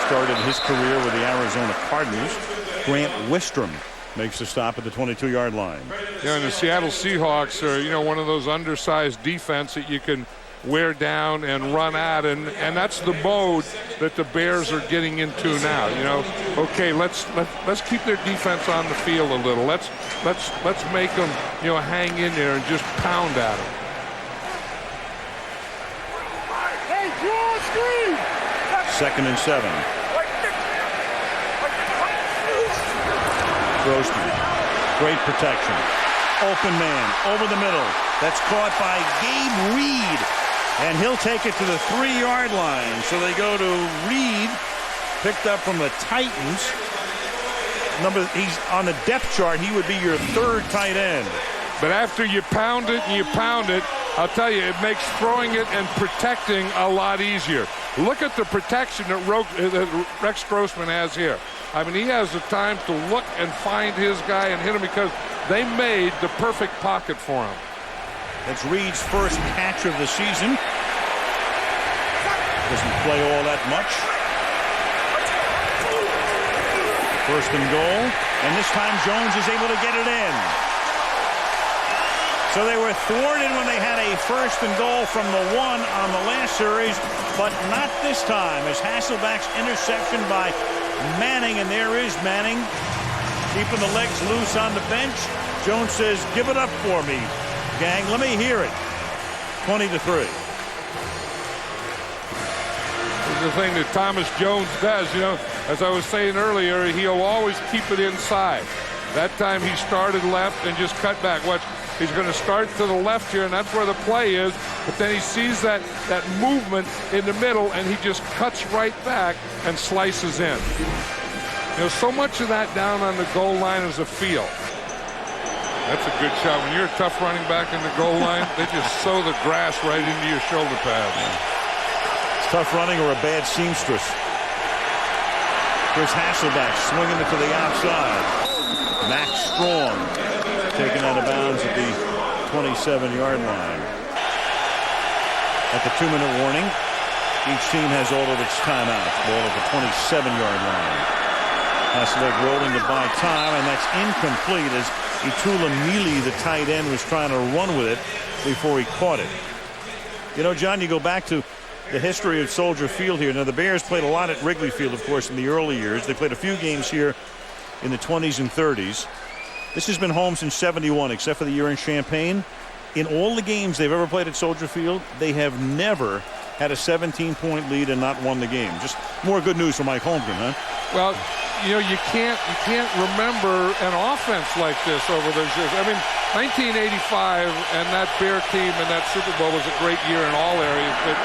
Started his career with the Arizona Cardinals. Grant Wistrom makes the stop at the 22-yard line. And the Seattle Seahawks are, one of those undersized defense that you can wear down and run at, and that's the mode that the Bears are getting into now. Okay, let's keep their defense on the field a little. Let's make them hang in there and just pound at them. Second and 7. Grossman, great protection. Open man over the middle. That's caught by Gabe Reed. And he'll take it to the 3-yard line. So they go to Reed, picked up from the Titans. He's on the depth chart. He would be your 3rd tight end. But after you pound it and you pound it, I'll tell you, it makes throwing it and protecting a lot easier. Look at the protection that Rex Grossman has here. I mean, he has the time to look and find his guy and hit him, because they made the perfect pocket for him. That's Reed's first catch of the season. Doesn't play all that much. First and goal. And this time Jones is able to get it in. So they were thwarted when they had a first and goal from the 1 on the last series, but not this time, as Hasselbeck's interception by Manning, and there is Manning keeping the legs loose on the bench. Jones says, give it up for me, gang. Let me hear it. 20-3. The thing that Thomas Jones does, as I was saying earlier, he'll always keep it inside. That time he started left and just cut back. Watch, He's going to start to the left here, and that's where the play is. But then he sees that movement in the middle, and he just cuts right back and slices in. You know, so much of that down on the goal line is a feel. That's a good shot. When you're a tough running back in the goal line, they just sow the grass right into your shoulder pads. It's tough running or a bad seamstress. Here's Hasselbeck swinging it to the outside. Max Strong taken out of bounds at the 27-yard line. At the 2-minute warning, each team has all of its timeouts. Ball at the 27-yard line. Hasselbeck rolling to buy time, and that's incomplete as Itula Mealy, the tight end, was trying to run with it before he caught it. You know, John, you go back to the history of Soldier Field here. Now, the Bears played a lot at Wrigley Field, of course, in the early years. They played a few games here in the 20s and 30s. This has been home since '71, except for the year in Champaign. In all the games they've ever played at Soldier Field, they have never had a 17-point lead and not won the game. Just more good news for Mike Holmgren, huh? Well, you know, you can't remember an offense like this over those years. I mean, 1985 and that Bear team and that Super Bowl was a great year in all areas, but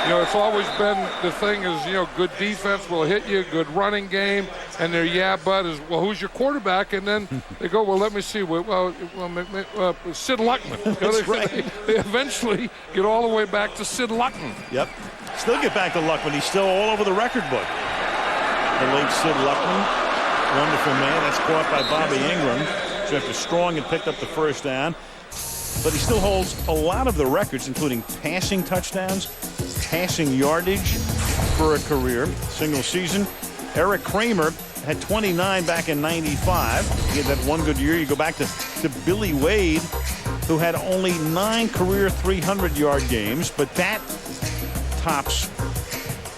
you know, it's always been the thing is, you know, good defense will hit you, good running game, and their but is, well, who's your quarterback? And then they go, well, let me see. Well, Sid Luckman. You know, they eventually get all the way back to Sid Luckman. Yep. Still get back to Luckman. He's still all over the record book. The late Sid Luckman. Wonderful man. That's caught by Bobby Ingram. So after Strong had picked up the first down. But he still holds a lot of the records, including passing touchdowns, passing yardage for a career, single season. Eric Kramer had 29 back in '95. He had that one good year. You go back to Billy Wade, who had only 9 career 300-yard games, but that tops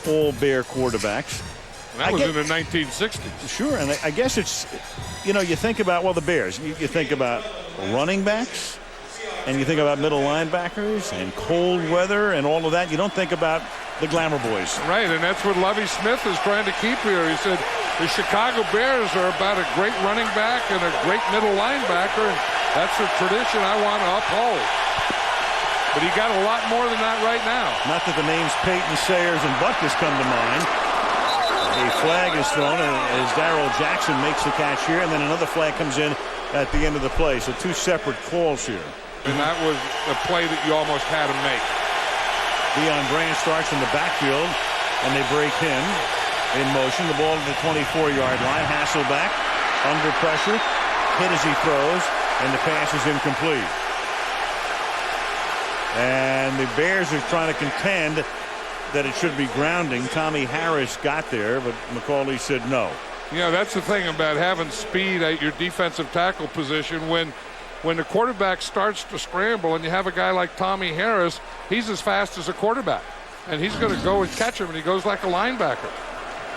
all Bear quarterbacks. And that was in the 1960s. Sure, and I guess it's, you know, you think about, well, the Bears. You think about running backs, and you think about middle linebackers and cold weather and all of that. You don't think about the glamour boys. Right, and that's what Lovie Smith is trying to keep here. He said the Chicago Bears are about a great running back and a great middle linebacker, and that's a tradition I want to uphold. But he got a lot more than that right now. Not that the names Peyton, Sayers, and Butkus come to mind. A flag is thrown as Darrell Jackson makes the catch here, and then another flag comes in at the end of the play. So 2 separate calls here. And that was a play that you almost had to make. Deion Brand starts in the backfield, and they break him in motion. The ball to the 24-yard line. Hasselbeck under pressure, hit as he throws, and the pass is incomplete. And the Bears are trying to contend that it should be grounding. Tommy Harris got there, but McCauley said no. You know, that's the thing about having speed at your defensive tackle position. When the quarterback starts to scramble and you have a guy like Tommy Harris, he's as fast as a quarterback. And he's going to go and catch him, and he goes like a linebacker.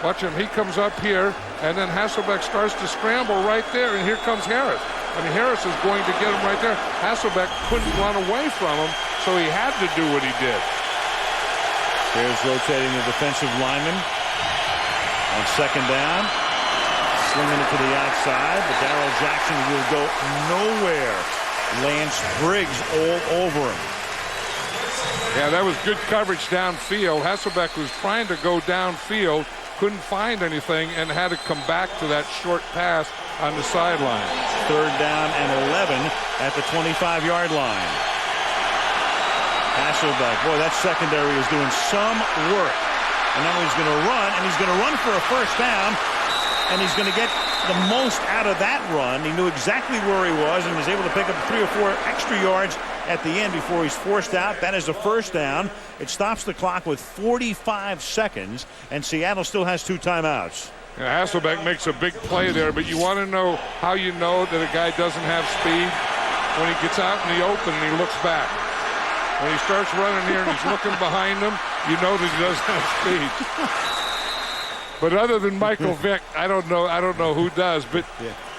Watch him. He comes up here, and then Hasselbeck starts to scramble right there, and here comes Harris. I mean, Harris is going to get him right there. Hasselbeck couldn't run away from him, so he had to do what he did. Bears rotating the defensive lineman on second down. Swinging it to the outside, but Darrell Jackson will go nowhere. Lance Briggs all over him. Yeah, that was good coverage downfield. Hasselbeck was trying to go downfield, couldn't find anything, and had to come back to that short pass on the sideline. Third down and 11 at the 25-yard line. Hasselbeck, boy, that secondary is doing some work. And now he's going to run, and he's going to run for a first down. And he's going to get the most out of that run. He knew exactly where he was and was able to pick up 3 or 4 extra yards at the end before he's forced out. That is a first down. It stops the clock with 45 seconds, and Seattle still has 2 timeouts. Yeah, Hasselbeck makes a big play there, but you want to know how you know that a guy doesn't have speed? When he gets out in the open and he looks back. When he starts running here and he's looking behind him, you know that he doesn't have speed. But other than Michael Vick, I don't know who does. But,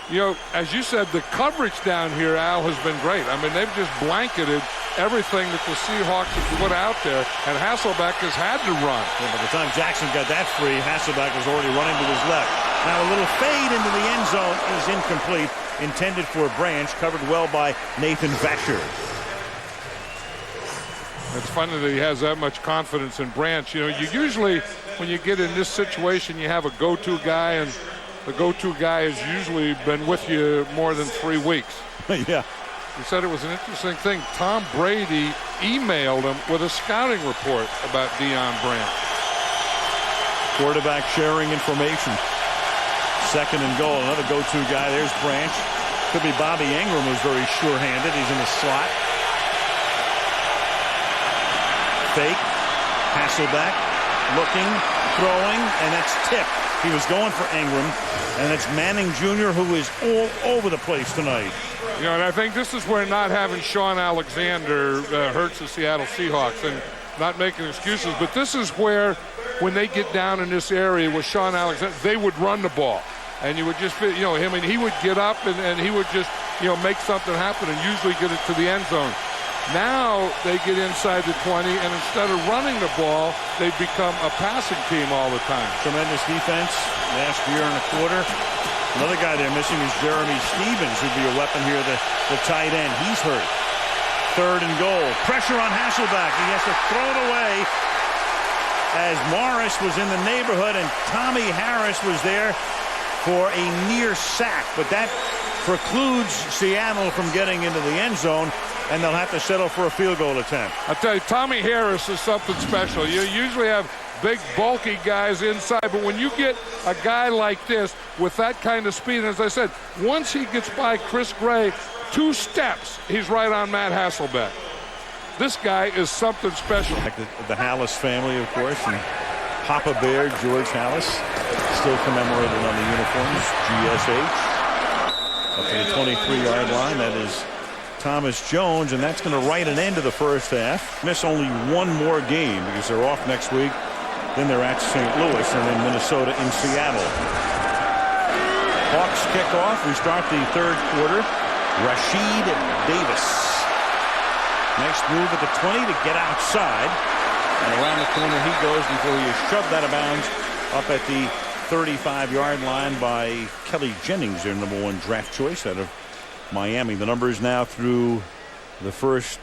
you know, as you said, the coverage down here, Al, has been great. I mean, they've just blanketed everything that the Seahawks have put out there, and Hasselbeck has had to run. Yeah, by the time Jackson got that free, Hasselbeck was already running to his left. Now a little fade into the end zone is incomplete. Intended for Branch, covered well by Nathan Vasher. It's funny that he has that much confidence in Branch. You know, you usually, when you get in this situation, you have a go-to guy, and the go-to guy has usually been with you more than 3 weeks. Yeah. He said it was an interesting thing. Tom Brady emailed him with a scouting report about Deion Branch. Quarterback sharing information. 2nd and goal. Another go-to guy. There's Branch. Could be Bobby Ingram, who's very sure-handed. He's in the slot. Fake. Hasselbeck. Looking. Throwing. And that's tipped. He was going for Ingram. And it's Manning Jr., who is all over the place tonight. You know, and I think this is where not having Sean Alexander hurts the Seattle Seahawks, and not making excuses. But this is where, when they get down in this area with Sean Alexander, they would run the ball. And you would just, you know, him, and he would get up and he would just, you know, make something happen and usually get it to the end zone. Now they get inside the 20, and instead of running the ball, they become a passing team all the time. Tremendous defense last year and a quarter. Another guy they're missing is Jeremy Stevens, who'd be a weapon here, the tight end. He's hurt. 3rd and goal. Pressure on Hasselbeck. He has to throw it away as Morris was in the neighborhood, and Tommy Harris was there for a near sack. But that precludes Seattle from getting into the end zone, and they'll have to settle for a field goal attempt. I'll tell you, Tommy Harris is something special. You usually have big, bulky guys inside, but when you get a guy like this with that kind of speed, and as I said, once he gets by Chris Gray 2 steps, he's right on Matt Hasselbeck. This guy is something special. The Hallis family, of course, and Papa Bear, George Hallis, still commemorated on the uniforms, GSH. Up to the 23-yard line, that is Thomas Jones, and that's going to write an end to the first half. Miss only 1 more game because they're off next week. Then they're at St. Louis and then Minnesota in Seattle. Hawks kick off. We start the 3rd quarter. Rashid Davis. Next move at the 20 to get outside. And around the corner he goes before he is shoved out of bounds up at the 35-yard line by Kelly Jennings, their #1 draft choice out of Miami. The numbers now through the first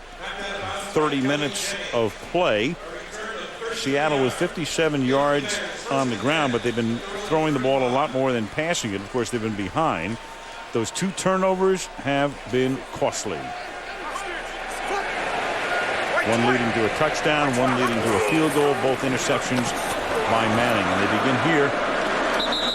30 minutes of play. Seattle with 57 yards on the ground, but they've been throwing the ball a lot more than passing it. Of course, they've been behind. Those 2 turnovers have been costly. One leading to a touchdown, one leading to a field goal, both interceptions by Manning. And they begin here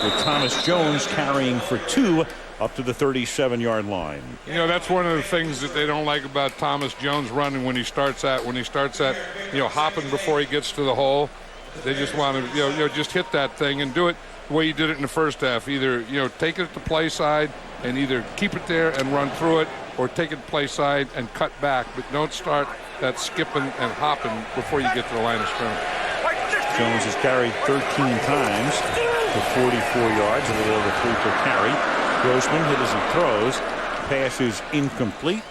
with Thomas Jones carrying for 2 up to the 37-yard line. You know, that's one of the things that they don't like about Thomas Jones running when he starts at, you know, hopping before he gets to the hole. They just want to, you know, just hit that thing and do it the way he did it in the first half. Either, you know, take it at the play side and either keep it there and run through it, or take it to play side and cut back. But don't start that skipping and hopping before you get to the line of scrimmage. Jones has carried 13 times for 44 yards, a little over 3 per carry. Grossman hit as he throws. Pass is incomplete.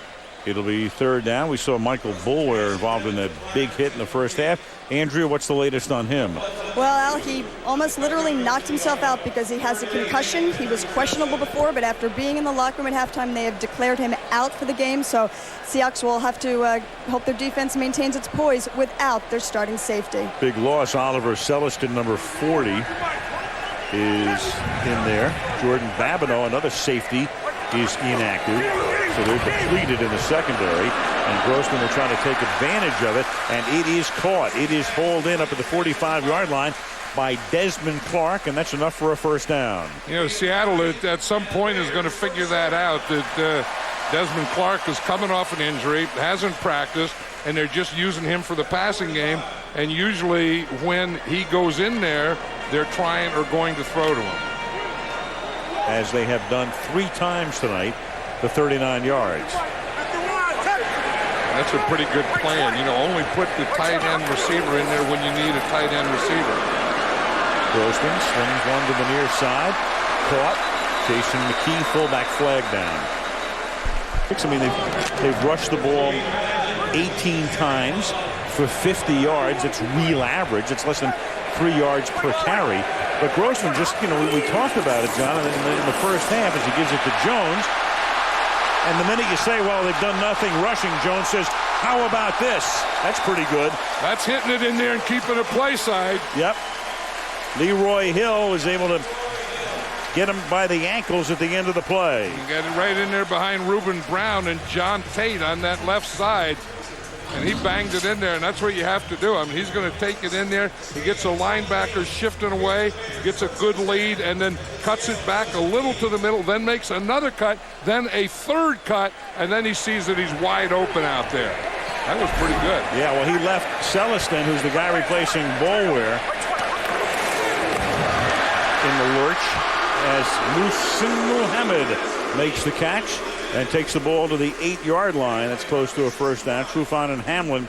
It'll be 3rd down. We saw Michael Boulware involved in that big hit in the first half. Andrea, what's the latest on him? Well, Al, he almost literally knocked himself out because he has a concussion. He was questionable before, but after being in the locker room at halftime, they have declared him out for the game. So Seahawks will have to hope their defense maintains its poise without their starting safety. Big loss. Oliver Celestin, number 40, is in there. Jordan Babineau, another safety, is inactive. So they're depleted in the secondary. And Grossman will try to take advantage of it. And it is caught. It is hauled in up at the 45-yard line by Desmond Clark, and that's enough for a first down. You know, Seattle at some point is going to figure that out, that Desmond Clark is coming off an injury, hasn't practiced, and they're just using him for the passing game. And usually when he goes in there, they're trying or going to throw to him. As they have done 3 times tonight, the 39 yards. That's a pretty good plan. You know, only put the tight end receiver in there when you need a tight end receiver. Grossman slings one to the near side. Caught. Jason McKee, fullback, flag down. I mean, they've rushed the ball 18 times for 50 yards. It's real average. It's less than 3 yards per carry. But Grossman just, we talked about it, John, in the first half as he gives it to Jones. And the minute you say, well, they've done nothing rushing, Jones says, how about this? That's pretty good. That's hitting it in there and keeping it play side. Yep. Leroy Hill was able to get him by the ankles at the end of the play. He got it right in there behind Reuben Brown and John Tate on that left side. And he banged it in there, and that's what you have to do. I mean, he's going to take it in there. He gets a linebacker shifting away, gets a good lead, and then cuts it back a little to the middle, then makes another cut, then a third cut, and then he sees that he's wide open out there. That was pretty good. Yeah, well, he left Celestin, who's the guy replacing Boulware, in the lurch as Muhsin Muhammad makes the catch and takes the ball to the 8-yard line. That's close to a first down. Trufant and Hamlin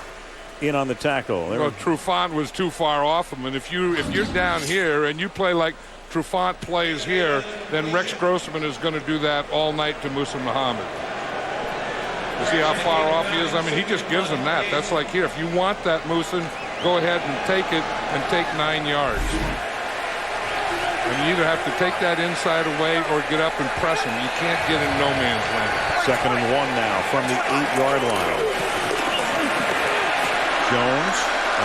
in on the tackle. Well, Trufant was too far off him, and if you're down here and you play like Trufant plays here, then Rex Grossman is going to do that all night to Muhsin Muhammad. You see how far off he is? I mean, he just gives him that. That's like here. If you want that, Muhsin, go ahead and take it and take 9 yards. And you either have to take that inside away or get up and press him. You can't get in no man's land. 2nd and 1 now from the 8-yard line. Jones,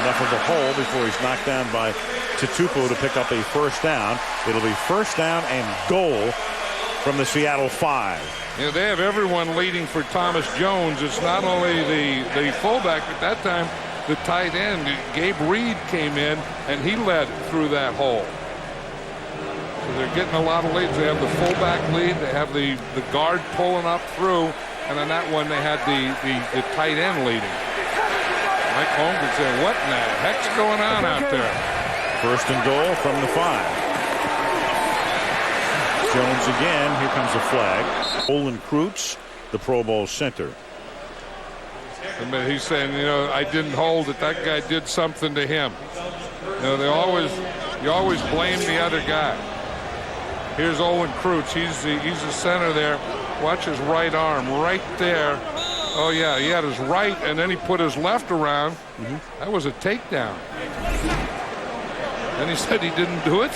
enough of a hole before he's knocked down by Tutupu to pick up a first down. It'll be first down and goal from the Seattle 5. You know, they have everyone leading for Thomas Jones. It's not only the fullback, but that time the tight end, Gabe Reed, came in, and he led through that hole. So they're getting a lot of leads. They have the fullback lead. They have the guard pulling up through. And on that one, they had the tight end leading. Mike Holmgren said, what in the heck's going on out there? First and goal from the 5. Jones again. Here comes the flag. Olin Kreutz, the Pro Bowl center. And he's saying, I didn't hold it. That guy did something to him. You always blame the other guy. Here's Olin Kreutz. He's the center there. Watch his right arm right there. Oh, yeah, he had his right, and then he put his left around. That was a takedown. And he said he didn't do it.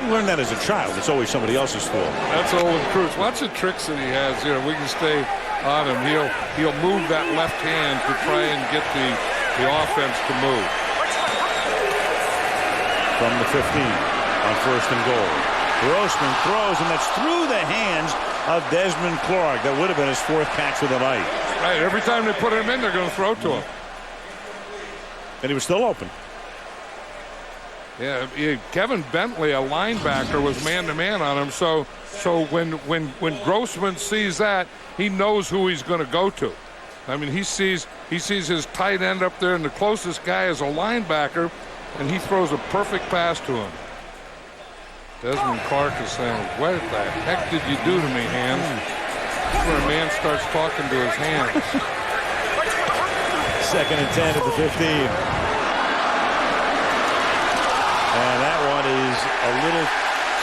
You learned that as a child. It's always somebody else's fault. That's Olin Kreutz. Lots of tricks that he has here. We can stay on him. He'll move that left hand to try and get the offense to move. From the 15 on first and goal. Grossman throws, and that's through the hands of Desmond Clark. That would have been his 4th catch of the night. Right, every time they put him in, they're going to throw to him. And he was still open. Yeah, Kevin Bentley, a linebacker, was man-to-man on him. So when Grossman sees that, he knows who he's going to go to. I mean, he sees his tight end up there, and the closest guy is a linebacker, and he throws a perfect pass to him. Desmond Clark is saying, what the heck did you do to me, hands? That's where a man starts talking to his hands. 2nd and 10 at the 15. And that one is a little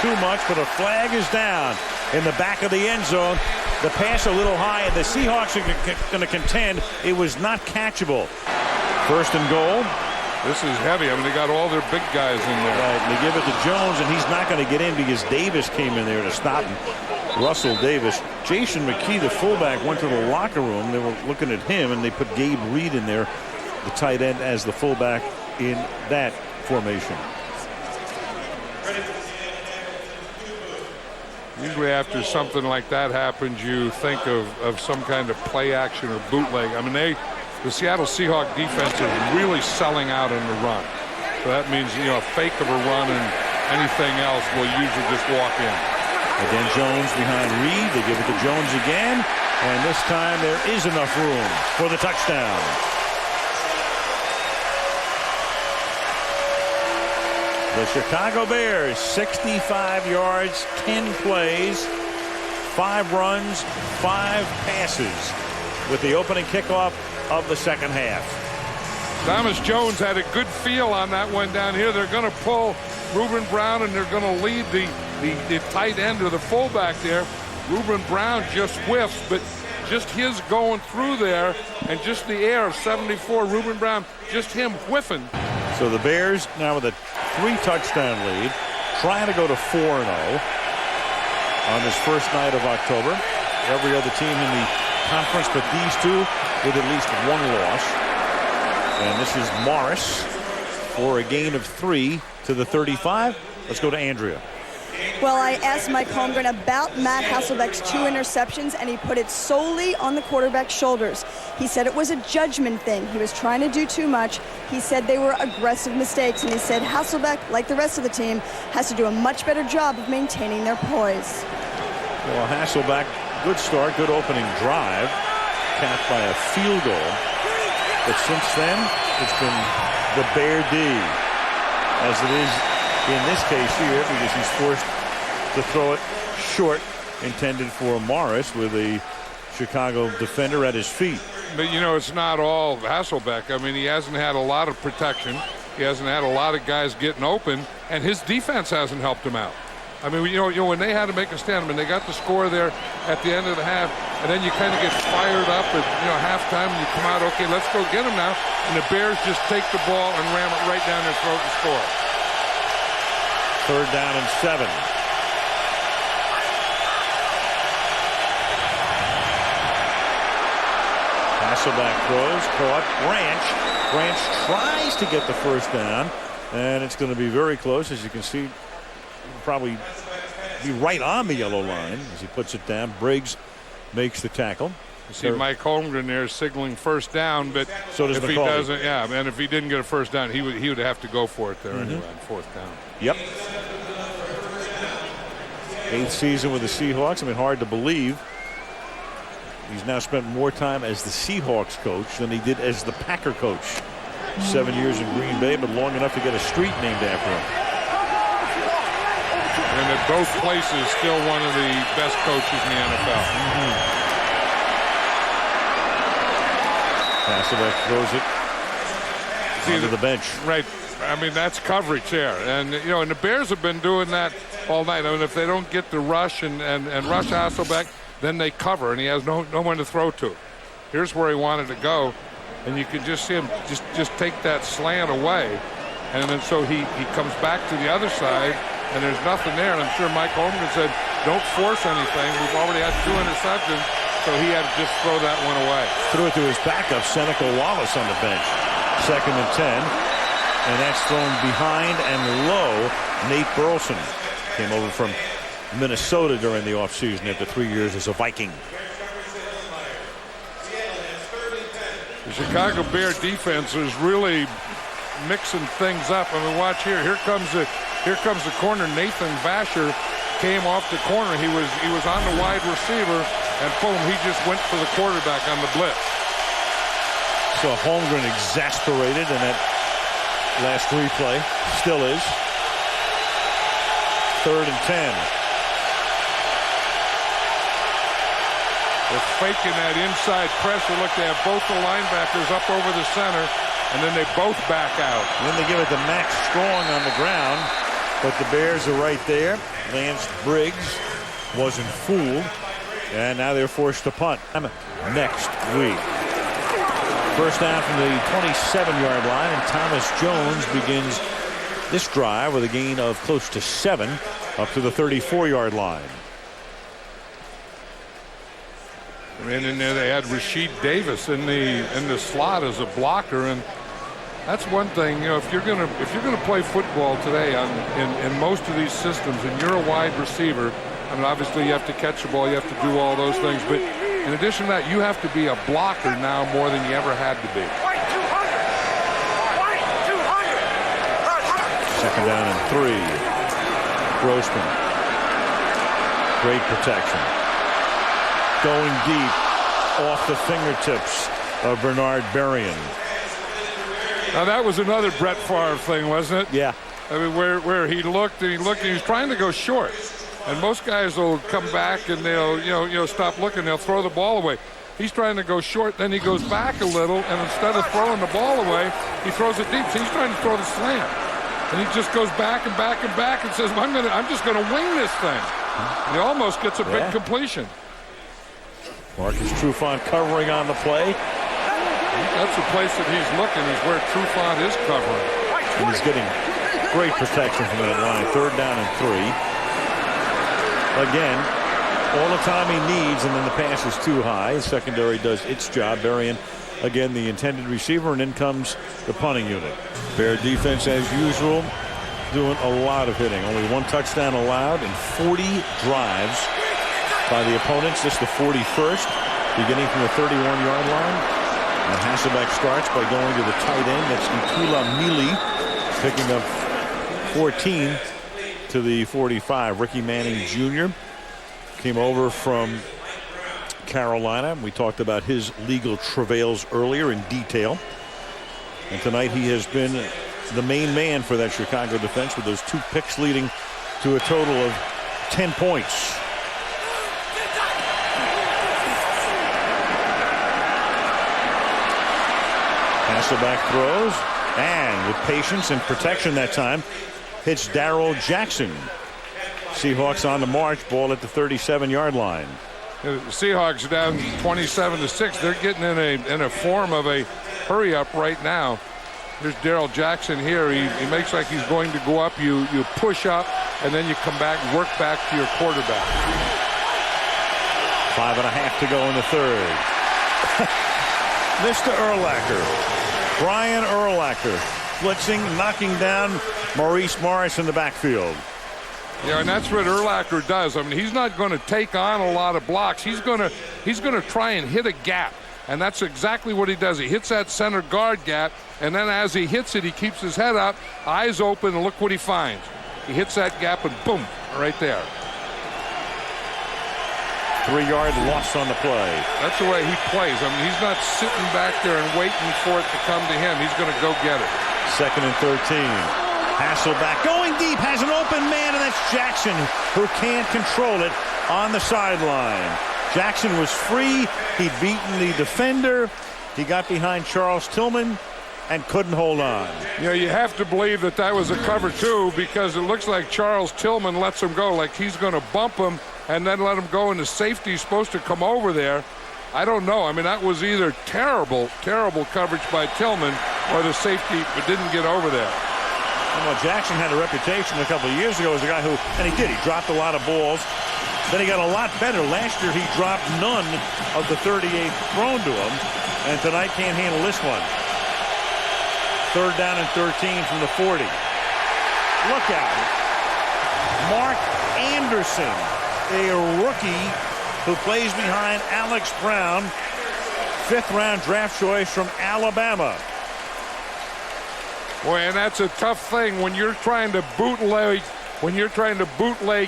too much, but a flag is down in the back of the end zone. The pass a little high, and the Seahawks are going to contend it was not catchable. First and goal. This is heavy. I mean, they got all their big guys in there. Right, and they give it to Jones, and he's not going to get in because Davis came in there to stop him. Russell Davis. Jason McKee, the fullback, went to the locker room. They were looking at him, and they put Gabe Reed in there, the tight end, as the fullback in that formation. Usually after something like that happens, you think of some kind of play action or bootleg. I mean, the Seattle Seahawks defense is really selling out in the run. So that means, a fake of a run and anything else will usually just walk in. Again, Jones behind Reed. They give it to Jones again. And this time there is enough room for the touchdown. The Chicago Bears, 65 yards, 10 plays, 5 runs, 5 passes with the opening kickoff of the second half. Thomas Jones had a good feel on that one down here. They're going to pull Reuben Brown, and they're going to lead the tight end or the fullback there. Reuben Brown just whiffs, but just his going through there and just the air of 74, Reuben Brown, just him whiffing. So the Bears now with a 3-touchdown lead, trying to go to 4-0 on this first night of October. Every other team in the conference but these two with at least one loss. And this is Morris for a gain of 3 to the 35. Let's go to Andrea. Well, I asked Mike Holmgren about Matt Hasselbeck's 2 interceptions, and he put it solely on the quarterback's shoulders. He said it was a judgment thing. He was trying to do too much. He said they were aggressive mistakes, and he said Hasselbeck, like the rest of the team, has to do a much better job of maintaining their poise. Well, Hasselbeck, good start, good opening drive, capped by a field goal. But since then, it's been the Bear D, as it is in this case here, because he's forced to throw it short, intended for Morris with a Chicago defender at his feet. But, you know, it's not all Hasselbeck. I mean, he hasn't had a lot of protection. He hasn't had a lot of guys getting open, and his defense hasn't helped him out. I mean, you know, when they had to make a stand, I mean, they got the score there at the end of the half, and then you kind of get fired up at, you know, halftime, and you come out, okay, let's go get him now. And the Bears just take the ball and ram it right down their throat and score. 3rd down and 7. Hasselbeck throws, caught. Branch tries to get the first down, and it's going to be very close. As you can see, probably be right on the yellow line as he puts it down. Briggs makes the tackle. You see Mike Holmgren there signaling first down, but so does if he doesn't, yeah, and if he didn't get a first down, he would have to go for it there anyway on 4th down. Yep. 8th season with the Seahawks. I mean, hard to believe. He's now spent more time as the Seahawks coach than he did as the Packer coach. 7 years in Green Bay, but long enough to get a street named after him. And at both places, still one of the best coaches in the NFL. Hasselbeck throws it onto the bench. Right. I mean, that's coverage there. And, you know, and the Bears have been doing that all night. I mean, if they don't get the rush and rush Hasselbeck, then they cover, and he has no one to throw to. Here's where he wanted to go, and you can just see him just take that slant away. And then so he comes back to the other side, and there's nothing there. And I'm sure Mike Holmgren said, don't force anything. We've already had 2 interceptions, so he had to just throw that one away. Threw it to his backup, Seneca Wallace, on the bench. 2nd and 10. And that's thrown behind and low. Nate Burleson came over from Minnesota during the offseason after 3 years as a Viking. The Chicago Bear defense is really mixing things up. I mean, watch here. Here comes the corner. Nathan Vasher came off the corner. He was on the wide receiver, and boom, he just went for the quarterback on the blitz. So Holmgren exasperated in that last replay. Still is. 3rd and 10. They're faking that inside pressure. Look, they have both the linebackers up over the center, and then they both back out. And then they give it to Max Strong on the ground, but the Bears are right there. Lance Briggs wasn't fooled, and now they're forced to punt next week. First down from the 27-yard line, and Thomas Jones begins this drive with a gain of close to 7 up to the 34-yard line. And in there they had Rasheed Davis in the slot as a blocker, and that's one thing. You know, if you're gonna play football today in most of these systems, and you're a wide receiver, I mean, obviously you have to catch the ball, you have to do all those things, but in addition to that, you have to be a blocker now more than you ever had to be. 2nd down and 3. Grossman. Great protection. Going deep off the fingertips of Bernard Berrien. Now that was another Brett Favre thing, wasn't it? Yeah. I mean, where he looked and he was trying to go short, and most guys will come back and they'll stop looking, they'll throw the ball away. He's trying to go short, then he goes back a little, and instead of throwing the ball away, he throws it deep. So he's trying to throw the slant, and he just goes back and back and back and says, I'm just going to wing this thing. And he almost gets a big completion. Marcus Trufant covering on the play. That's the place that he's looking, is where Trufant is covering. And he's getting Great protection from that line. 3rd down and 3. Again, all the time he needs, and then the pass is too high. Secondary does its job. Berrien, again, the intended receiver, and in comes the punting unit. Bear defense, as usual, doing a lot of hitting. Only 1 touchdown allowed in 40 drives by the opponents. This is the 41st, beginning from the 31-yard line. And Hasselbeck starts by going to the tight end. That's Ikula Mili, picking up 14 to the 45. Ricky Manning Jr. came over from Carolina. We talked about his legal travails earlier in detail. And tonight he has been the main man for that Chicago defense with those 2 picks leading to a total of 10 points. Hasselbeck throws, and with patience and protection that time, hits Darrell Jackson. Seahawks on the march, ball at the 37-yard line. The Seahawks down 27-6. They're getting in a form of a hurry up right now. There's Darrell Jackson here. He makes like he's going to go up. You push up, and then you come back, work back to your quarterback. 5.5 to go in the 3rd. Mr. Urlacher, Brian Urlacher, blitzing, knocking down Maurice Morris in the backfield. Yeah, and that's what Urlacher does. I mean, he's not going to take on a lot of blocks. He's going to try and hit a gap, and that's exactly what he does. He hits that center guard gap, and then as he hits it, he keeps his head up, eyes open, and look what he finds. He hits that gap, and boom, right there. 3-yard loss on the play. That's the way he plays. I mean, he's not sitting back there and waiting for it to come to him. He's going to go get it. 2nd and 13. Hasselbeck going deep, has an open man, and that's Jackson, who can't control it on the sideline. Jackson was free. He'd beaten the defender. He got behind Charles Tillman and couldn't hold on. You know, you have to believe that was a cover 2, because it looks like Charles Tillman lets him go, like he's going to bump him and then let him go, and the safety's supposed to come over there. I don't know. I mean, that was either terrible coverage by Tillman, or the safety didn't get over there. Well, Jackson had a reputation a couple of years ago as a guy who, and he did, he dropped a lot of balls. Then he got a lot better. Last year he dropped none of the 38 thrown to him, and tonight can't handle this one. 3rd down and 13 from the 40. Look out. Mark Anderson, a rookie who plays behind Alex Brown, 5th-round draft choice from Alabama. Boy, and that's a tough thing when you're trying to bootleg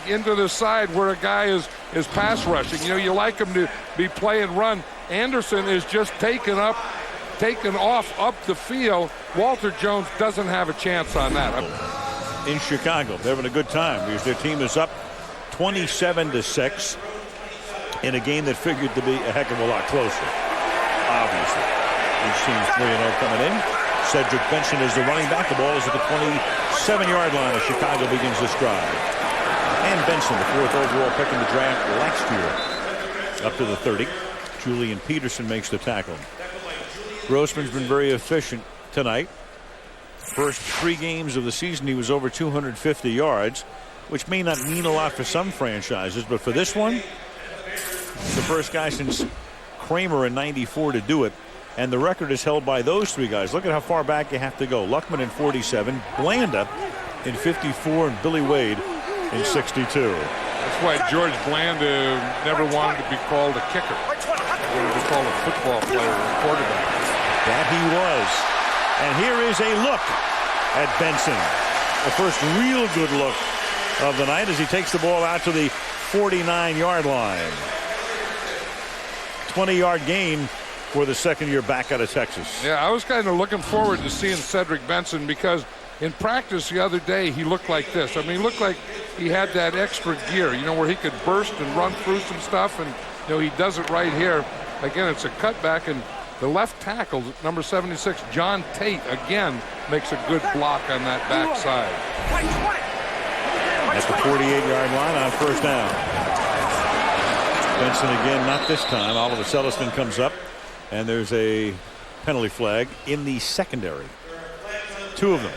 into the side where a guy is pass rushing. You know, you like him to be play and run. Anderson is just taken off up the field. Walter Jones doesn't have a chance on that. In Chicago, they're having a good time because their team is up 27-6 in a game that figured to be a heck of a lot closer. Obviously, each team's 3-0 coming in. Cedric Benson is the running back. The ball is at the 27-yard line as Chicago begins this drive. And Benson, the 4th overall pick in the draft last year, up to the 30. Julian Peterson makes the tackle. Grossman's been very efficient tonight. First 3 games of the season, he was over 250 yards, which may not mean a lot for some franchises, but for this one, the first guy since Kramer in '94 to do it. And the record is held by those 3 guys. Look at how far back you have to go. Luckman in 47, Blanda in 54, and Billy Wade in 62. That's why George Blanda never wanted to be called a kicker. He wanted to be called a football player or quarterback. That he was. And here is a look at Benson. The first real good look of the night as he takes the ball out to the 49-yard line. 20-yard gain for the 2nd-year back out of Texas. Yeah, I was kind of looking forward to seeing Cedric Benson because in practice the other day he looked like this. I mean, he looked like he had that extra gear, you know, where he could burst and run through some stuff, and you know, he does it right here. Again, it's a cutback, and the left tackle, number 76, John Tate, again makes a good block on that backside. At the 48-yard line on 1st down. Benson again, not this time. Oliver Celestin comes up, and there's a penalty flag in the secondary. 2 of them.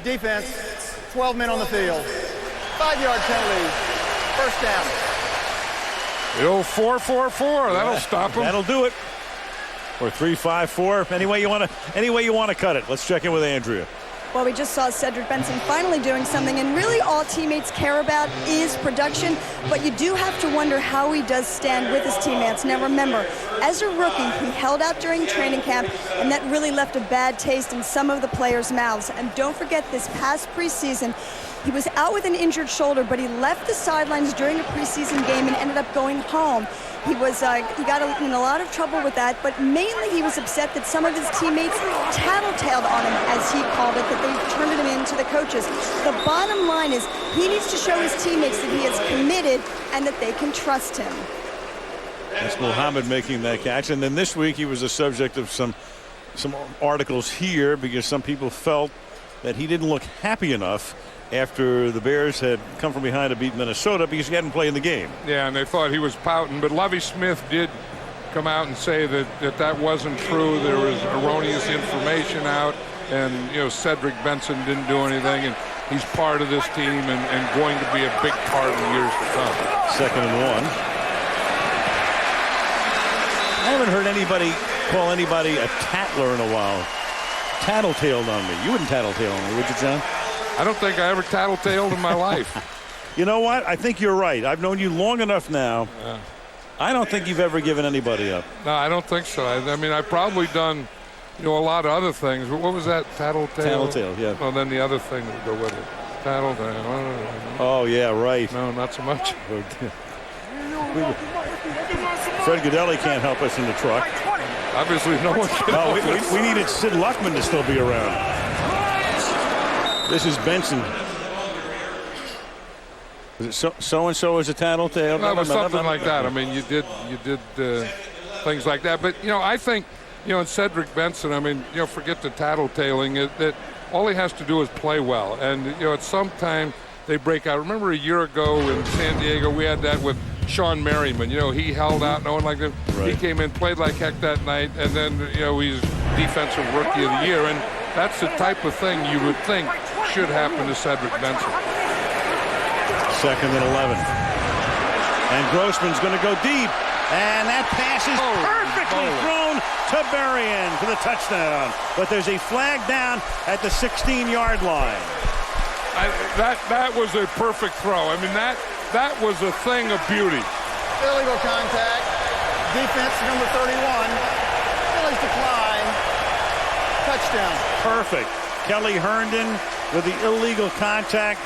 Defense. 12 men on the field. 5-yard penalty. First down. The old 4-4-4. That'll stop him. That'll do it. Or 3-5-4. Any way you want to cut it. Let's check in with Andrea. Well, we just saw Cedric Benson finally doing something, and really all teammates care about is production, but you do have to wonder how he does stand with his teammates. Now remember, as a rookie, he held out during training camp, and that really left a bad taste in some of the players' mouths. And don't forget, this past preseason, he was out with an injured shoulder, but he left the sidelines during a preseason game and ended up going home. He got in a lot of trouble with that, but mainly he was upset that some of his teammates tattletaled on him, as he called it, that they turned him in to the coaches. The bottom line is he needs to show his teammates that he is committed and that they can trust him. That's Muhammad making that catch. And then this week he was the subject of some articles here because some people felt that he didn't look happy enough after the Bears had come from behind to beat Minnesota because he hadn't played in the game. Yeah, and they thought he was pouting. But Lovie Smith did come out and say that wasn't true. There was erroneous information out. And, Cedric Benson didn't do anything. And he's part of this team and going to be a big part in the years to come. 2nd and 1. I haven't heard anybody call anybody a tattler in a while. Tattletaled on me. You wouldn't tattletale on me, would you, John? I don't think I ever tattletaled in my life. You know what? I think you're right. I've known you long enough now. I don't think you've ever given anybody up. No, I don't think so. I mean, I've probably done, a lot of other things. But what was that? Tattletale? Tattletale, yeah. Well, then the other thing that would go with it. Tattletale. Oh, yeah, right. No, not so much. Fred Godelli can't help us in the truck. Obviously, no one can. No, we needed Sid Luckman to still be around. This is Benson. Is it so-and-so is a tattletale? No, it was something like that. I mean, you did things like that. But, I think, in Cedric Benson, I mean, forget the tattletaling. That all he has to do is play well. And, at some time they break out. Remember a year ago in San Diego, we had that with Sean Merriman. He held out, no one like that. Right. He came in, played like heck that night, and then, he's Defensive Rookie of the Year. And that's the type of thing you would think should happen to Cedric Benson. 2nd and 11. And Grossman's going to go deep. And that pass is perfectly thrown to Berrien for the touchdown. But there's a flag down at the 16-yard line. That was a perfect throw. I mean, that was a thing of beauty. Illegal contact. Defense number 31. Phillies decline. Touchdown. Perfect. Kelly Herndon with the illegal contact,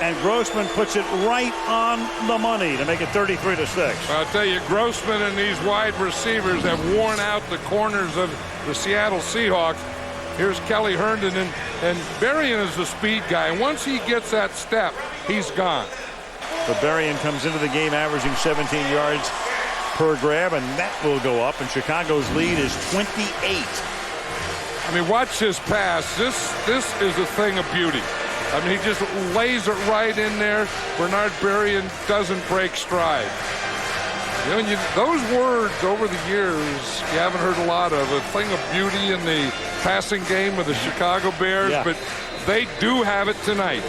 and Grossman puts it right on the money to make it 33-6. I'll tell you, Grossman and these wide receivers have worn out the corners of the Seattle Seahawks. Here's Kelly Herndon, and Berrien is the speed guy. And once he gets that step, he's gone. But Berrien comes into the game averaging 17 yards per grab, and that will go up. And Chicago's lead is 28. I mean, watch his pass. This is a thing of beauty. I mean, he just lays it right in there. Bernard Berrien doesn't break stride. Those words over the years you haven't heard a lot of. A thing of beauty in the passing game of the Chicago Bears, but they do have it tonight.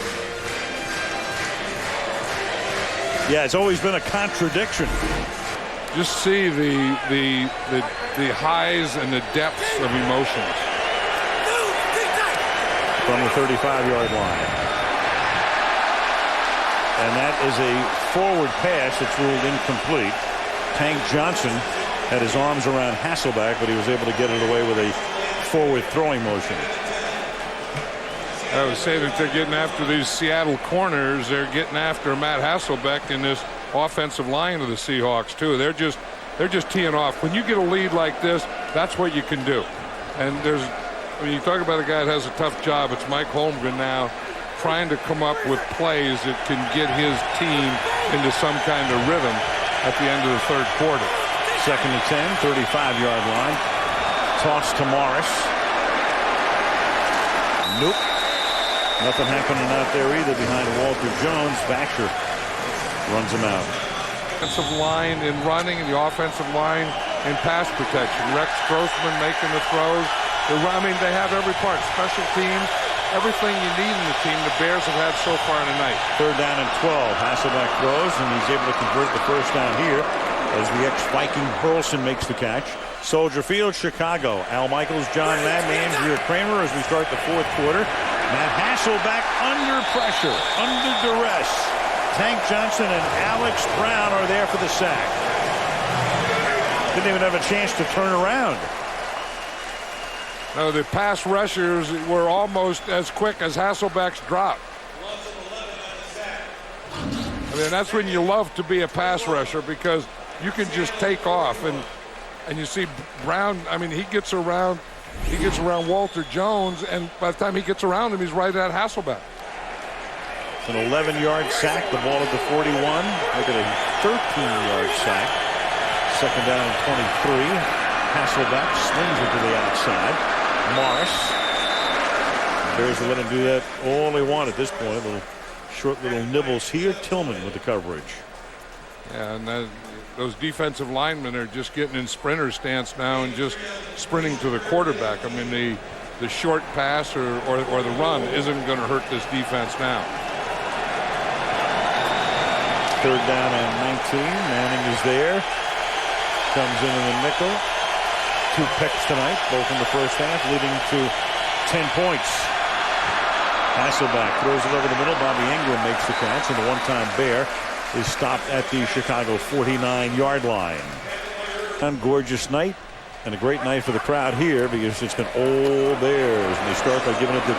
Yeah, it's always been a contradiction. Just see the highs and the depths of emotions. From the 35-yard line. And that is a forward pass that's ruled incomplete. Tank Johnson had his arms around Hasselbeck, but he was able to get it away with a forward throwing motion. I would say that they're getting after these Seattle corners. They're getting after Matt Hasselbeck in this offensive line of the Seahawks too. They're just teeing off. When you get a lead like this, that's what you can do. And when you talk about a guy that has a tough job, it's Mike Holmgren now trying to come up with plays that can get his team into some kind of rhythm at the end of the third quarter. 2nd and 10, 35-yard line. Toss to Morris. Nope. Nothing happening out there either behind Walter Jones. Baxter runs him out. Offensive line in running, and the offensive line in pass protection. Rex Grossman making the throws. I mean, they have every part. Special teams, everything you need in the team the Bears have had so far tonight. 3rd down and 12. Hasselbeck throws, and he's able to convert the first down here as the ex-Viking Burleson makes the catch. Soldier Field, Chicago. Al Michaels, John Madden, Andrea Kramer as we start the 4th quarter. Matt Hasselbeck under pressure, under duress. Tank Johnson and Alex Brown are there for the sack. Didn't even have a chance to turn around. No, the pass rushers were almost as quick as Hasselbeck's drop. I mean, that's when you love to be a pass rusher, because you can just take off. And you see Brown, I mean, he gets around Walter Jones, and by the time he gets around him, he's right at Hasselbeck. It's an 11-yard sack, the ball at the 41. Look at a 13-yard sack. 2nd down and 23. Hasselbeck swings it to the outside. Morris. Bears will let him do that all they want at this point. Little short little nibbles here. Tillman with the coverage. Yeah, and those defensive linemen are just getting in sprinter stance now and just sprinting to the quarterback. I mean, the short pass or the run isn't going to hurt this defense now. 3rd down and 19. Manning is there. Comes in the nickel. 2 picks tonight, both in the first half, leading to 10 points. Hasselbeck throws it over the middle. Bobby Ingram makes the catch, and the one-time Bear is stopped at the Chicago 49-yard line. A gorgeous night and a great night for the crowd here, because it's been all Bears, and they start by giving it to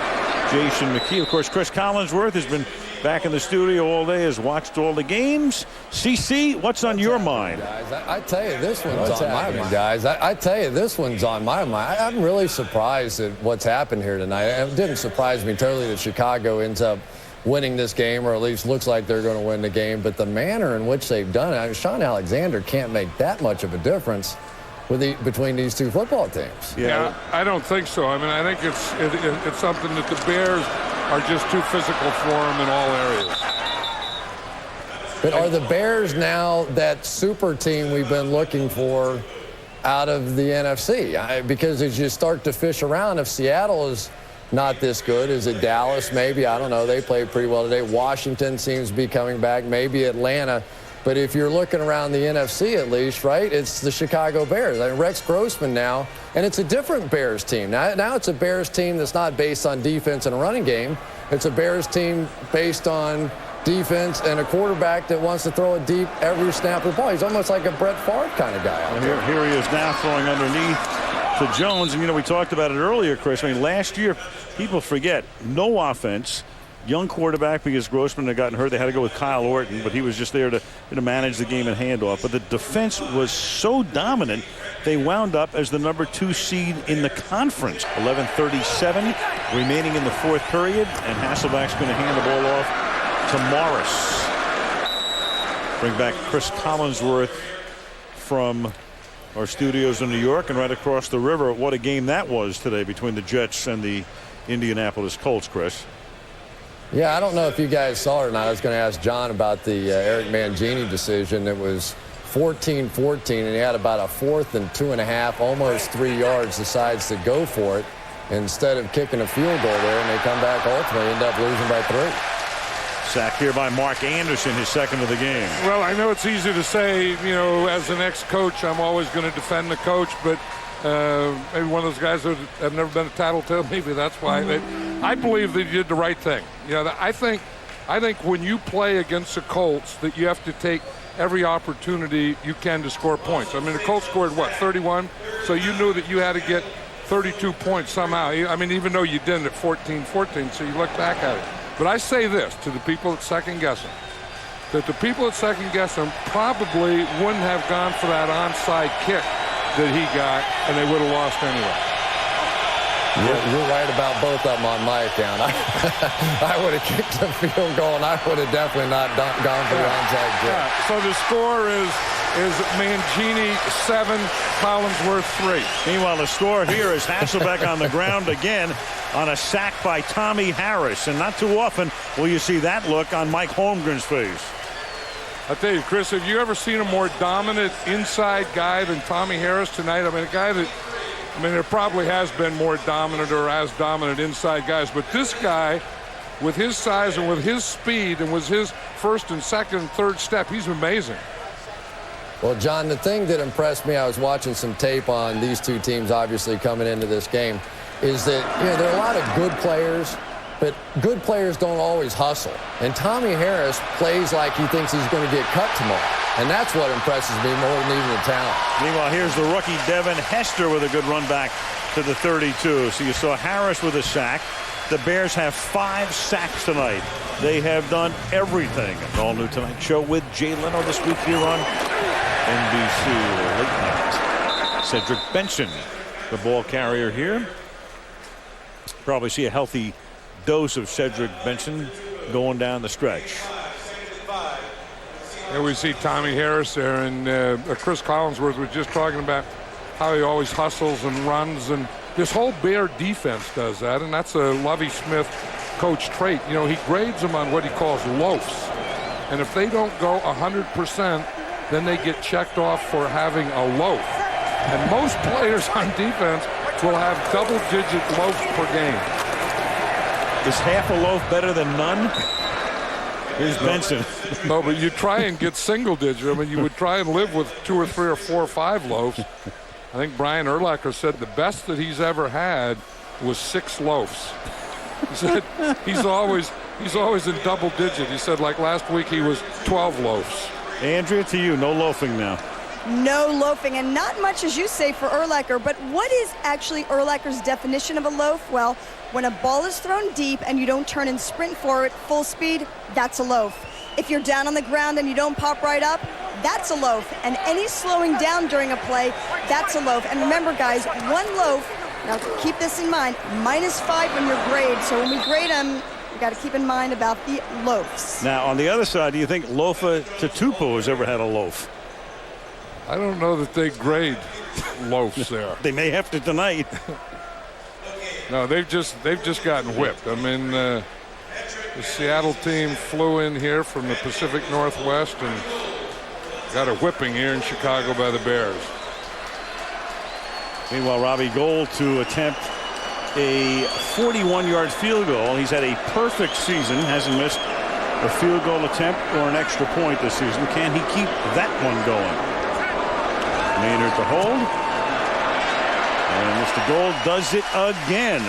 Jason McKee. Of course, Chris Collinsworth has been back in the studio all day, has watched all the games. CC, what's on your mind? Guys, I tell you, this one's on my mind, guys. I tell you, this one's on my mind. I'm really surprised at what's happened here tonight. It didn't surprise me totally that Chicago ends up winning this game, or at least looks like they're going to win the game. But the manner in which they've done it, I mean, Sean Alexander can't make that much of a difference between these two football teams. Yeah, I don't think so. I mean, I think it's something that the Bears are just too physical for them in all areas. But are the Bears now that super team we've been looking for out of the NFC? Because as you start to fish around, if Seattle is not this good, is it Dallas? Maybe, I don't know. They played pretty well today. Washington seems to be coming back. Maybe Atlanta. But if you're looking around the NFC at least, right, it's the Chicago Bears. I mean, Rex Grossman now, and it's a different Bears team. Now it's a Bears team that's not based on defense and a running game. It's a Bears team based on defense and a quarterback that wants to throw it deep every snap of the ball. He's almost like a Brett Favre kind of guy out there. Here he is now throwing underneath to Jones. And, you know, we talked about it earlier, Chris. I mean, last year, people forget, no offense. Young quarterback, because Grossman had gotten hurt. They had to go with Kyle Orton, but he was just there to manage the game and handoff. But the defense was so dominant, they wound up as the #2 seed in the conference. 11:37 remaining in the 4th period, and Hasselbeck's going to hand the ball off to Morris. Bring back Chris Collinsworth from our studios in New York and right across the river. What a game that was today between the Jets and the Indianapolis Colts, Chris. Yeah, I don't know if you guys saw it or not. I was going to ask John about the Eric Mangini decision. It was 14-14, and he had about a 4th and 2.5, almost 3 yards, decides to go for it instead of kicking a field goal there, and they come back ultimately, end up losing by 3. Sack here by Mark Anderson, his 2nd of the game. Well, I know it's easy to say, you know, as an ex-coach, I'm always going to defend the coach, but maybe one of those guys that have never been a tattletale, maybe that's why. I believe they did the right thing. You know, I think when you play against the Colts, that you have to take every opportunity you can to score points. I mean, the Colts scored, what, 31? So you knew that you had to get 32 points somehow. I mean, even though you didn't at 14-14, so you look back at it. But I say this to the people that second-guess them, that the people that second-guess them probably wouldn't have gone for that onside kick that he got, and they would have lost anyway. You're right about both of them on my account. I would have kicked the field goal, and I would have definitely not gone for the onside kick. Yeah. So the score is Mangini 7, Collinsworth 3. Meanwhile, the score here is Hasselbeck on the ground again on a sack by Tommy Harris. And not too often will you see that look on Mike Holmgren's face. I'll tell you, Chris, have you ever seen a more dominant inside guy than Tommy Harris tonight? I mean, a guy that I mean, there probably has been more dominant or as dominant inside guys, but this guy, with his size and with his speed and with his first and second and third step, he's amazing. Well, John, the thing that impressed me, I was watching some tape on these two teams, obviously, coming into this game, is that, there are a lot of good players, but good players don't always hustle. And Tommy Harris plays like he thinks he's going to get cut tomorrow. And that's what impresses me more than even the talent. Meanwhile, here's the rookie Devin Hester with a good run back to the 32. So you saw Harris with a sack. The Bears have 5 sacks tonight. They have done everything. An all-new Tonight Show with Jay Leno this week here on NBC Late Night. Cedric Benson, the ball carrier here. Probably see a healthy dose of Cedric Benson going down the stretch. Here we see Tommy Harris there, and Chris Collinsworth was just talking about how he always hustles and runs, and this whole Bear defense does that, and that's a Lovie Smith coach trait. He grades them on what he calls loafs, and if they don't go 100%, then they get checked off for having a loaf. And most players on defense will have double-digit loafs per game. Is half a loaf better than none? Here's Benson. No, but you try and get single digit. I mean, you would try and live with 2 or 3 or 4 or 5 loaves. I think Brian Urlacher said the best that he's ever had was 6 loaves. He said he's always in double digit. He said, like last week, he was 12 loaves. Andrea, to you, no loafing now. No loafing, and not much, as you say, for Urlacher. But what is actually Urlacher's definition of a loaf? Well, when a ball is thrown deep and you don't turn and sprint for it full speed, that's a loaf. If you're down on the ground and you don't pop right up, that's a loaf. And any slowing down during a play, that's a loaf. And remember, guys, 1 loaf, now keep this in mind, -5 on your grade. So when we grade them, we got to keep in mind about the loafs. Now, on the other side, do you think Lofa Tatupu has ever had a loaf? I don't know that they grade loafs there. They may have to tonight. No, they've just gotten whipped. I mean, the Seattle team flew in here from the Pacific Northwest and got a whipping here in Chicago by the Bears. Meanwhile, Robbie Gould to attempt a 41-yard field goal. He's had a perfect season, hasn't missed a field goal attempt or an extra point this season. Can he keep that one going? Maynard to hold. And Mr. Gould does it again.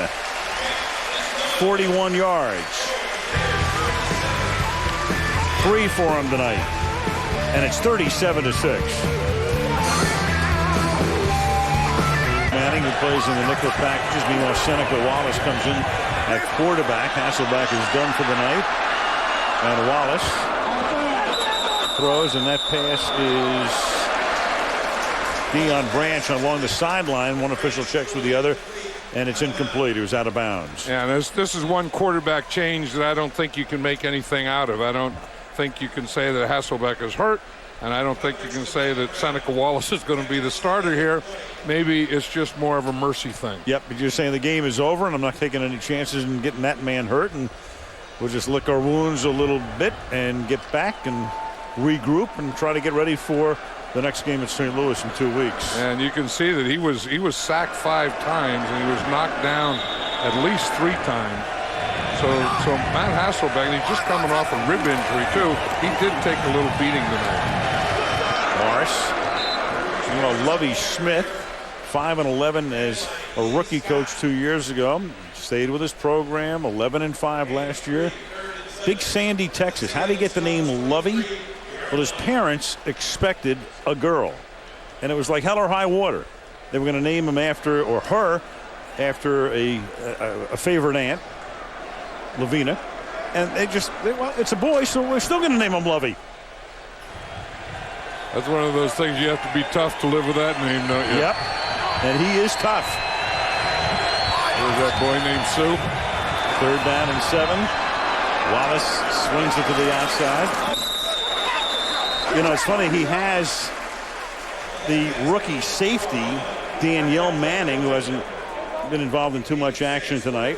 41 yards. 3 for him tonight. And it's 37-6. Manning, who plays in the nickel packages. Meanwhile, Seneca Wallace comes in at quarterback. Hasselbeck is done for the night. And Wallace throws, and that pass is Deion Branch along the sideline. One official checks with the other, and it's incomplete. It was out of bounds. Yeah, this is one quarterback change that I don't think you can make anything out of. I don't think you can say that Hasselbeck is hurt, and I don't think you can say that Seneca Wallace is going to be the starter here. Maybe it's just more of a mercy thing. Yep, but you're saying the game is over, and I'm not taking any chances in getting that man hurt, and we'll just lick our wounds a little bit and get back and regroup and try to get ready for the next game at St. Louis in 2 weeks. And you can see that he was sacked 5 times, and he was knocked down at least 3 times. So Matt Hasselbeck, he's just coming off a rib injury too. He did take a little beating tonight. Morris, Lovie Smith, 5-11 as a rookie coach 2 years ago. Stayed with his program, 11-5 last year. Big Sandy, Texas. How did he get the name Lovie? Well, his parents expected a girl, and it was like hell or high water. They were going to name him after, or her, after a favorite aunt, Lavina, and well, it's a boy, so we're still going to name him Lovie. That's one of those things you have to be tough to live with that name, don't you? Yep, and he is tough. There's that boy named Sue. 3rd down and 7. Wallace swings it to the outside. It's funny, he has the rookie safety, Danielle Manning, who hasn't been involved in too much action tonight.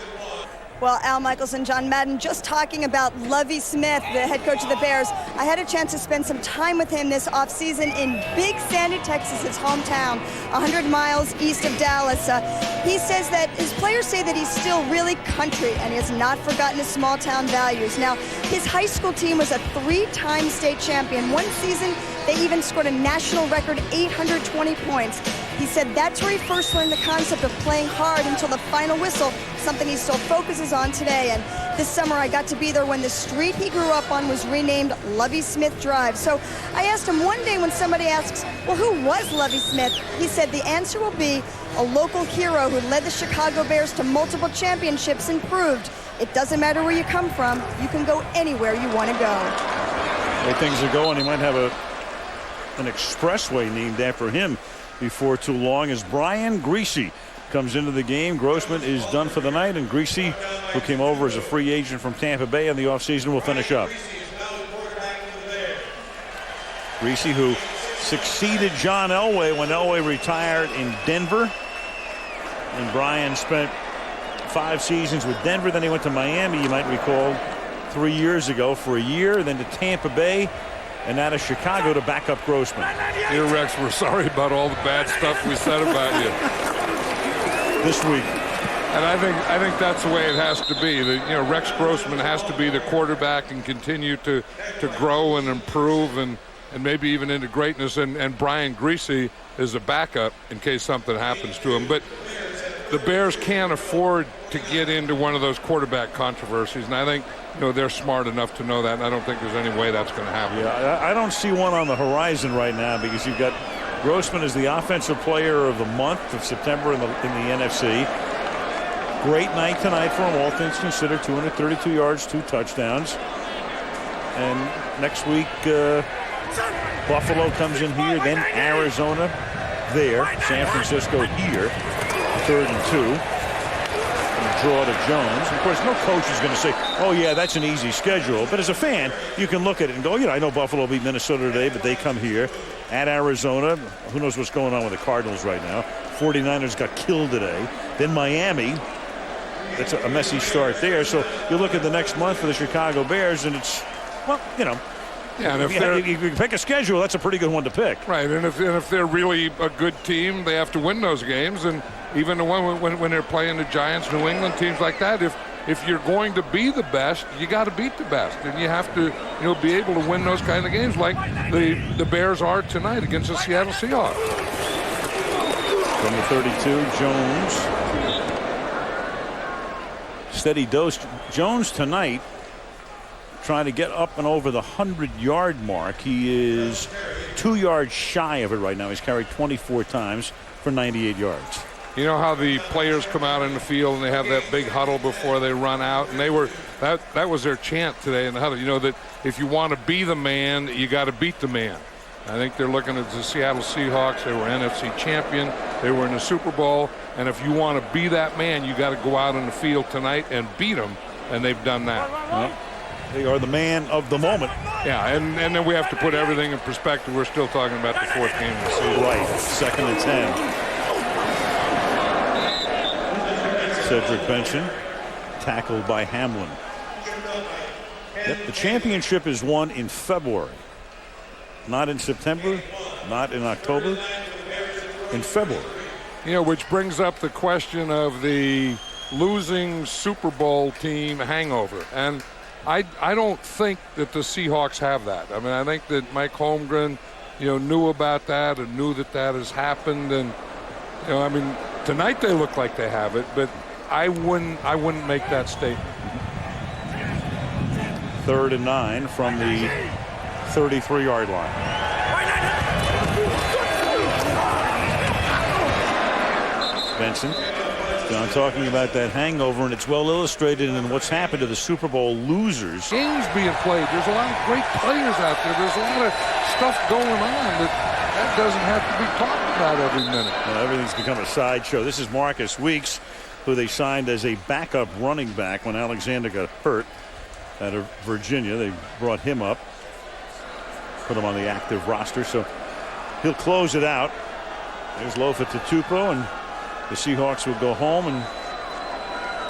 Well, Al Michaels and John Madden just talking about Lovie Smith, the head coach of the Bears. I had a chance to spend some time with him this offseason in Big Sandy, Texas, his hometown, 100 miles east of Dallas. He says that his players say that he's still really country and he has not forgotten his small town values. Now, his high school team was a 3-time state champion. One season, they even scored a national record 820 points. He said that's where he first learned the concept of playing hard until the final whistle, something he still focuses on today. And this summer I got to be there when the street he grew up on was renamed Lovie Smith Drive. So I asked him one day when somebody asks, well, who was Lovie Smith? He said the answer will be a local hero who led the Chicago Bears to multiple championships and proved it doesn't matter where you come from, you can go anywhere you want to go. The way things are going, he might have an expressway named after him before too long, as Brian Griese comes into the game. Grossman is done for the night, and Griese, who came over as a free agent from Tampa Bay in the offseason, will finish up. Griese, who succeeded John Elway when Elway retired in Denver. And Brian spent 5 seasons with Denver. Then he went to Miami, you might recall, 3 years ago for a year, then to Tampa Bay, and now to Chicago to back up Grossman. Dear Rex, we're sorry about all the bad stuff we said about you this week. And I think that's the way it has to be. Rex Grossman has to be the quarterback and continue to grow and improve and maybe even into greatness. And Brian Griese is a backup in case something happens to him. But the Bears can't afford to get into one of those quarterback controversies, and I think they're smart enough to know that, and I don't think there's any way that's going to happen. Yeah, I don't see one on the horizon right now, because you've got Grossman as the offensive player of the month of September in the NFC. Great night tonight for him, all things considered. 232 yards, 2 touchdowns. And next week, Buffalo comes in here, then Arizona there, San Francisco here, 3rd and 2. Draw to Jones. Of course, no coach is going to say, oh, yeah, that's an easy schedule. But as a fan, you can look at it and go, I know Buffalo beat Minnesota today, but they come here at Arizona. Who knows what's going on with the Cardinals right now. 49ers got killed today. Then Miami. That's a messy start there. So you look at the next month for the Chicago Bears, and it's, well, Yeah, and if you pick a schedule, that's a pretty good one to pick. Right, and if they're really a good team, they have to win those games. And even when they're playing the Giants, New England, teams like that, if you're going to be the best, you got to beat the best, and you have to be able to win those kind of games like the Bears are tonight against the Seattle Seahawks. From the 32, Jones. Steady dose. Jones tonight trying to get up and over the 100-yard mark. He is 2 yards shy of it right now. He's carried 24 times for 98 yards. You know how the players come out in the field and they have that big huddle before they run out, and that was their chant today in the huddle. That if you want to be the man, you got to beat the man. I think they're looking at the Seattle Seahawks. They were NFC champion. They were in the Super Bowl, and if you want to be that man, you got to go out on the field tonight and beat them, and they've done that. Well, they are the man of the moment. Yeah, and then we have to put everything in perspective. We're still talking about the 4th game of the season. Right, 2nd and 10. Cedric Benson tackled by Hamlin. Yep, the championship is won in February. Not in September, not in October, in February. Which brings up the question of the losing Super Bowl team hangover. And I don't think that the Seahawks have that. I mean, I think that Mike Holmgren, knew about that and knew that has happened. And, I mean, tonight they look like they have it, but I wouldn't make that statement. 3rd and 9 from the 33-yard line. Benson. John talking about that hangover, and it's well illustrated in what's happened to the Super Bowl losers. Games being played. There's a lot of great players out there. There's a lot of stuff going on that doesn't have to be talked about every minute. Well, everything's become a sideshow. This is Marcus Weeks, who they signed as a backup running back when Alexander got hurt out of Virginia. They brought him up, put him on the active roster, so he'll close it out. There's Lofa Tatupu, and the Seahawks will go home and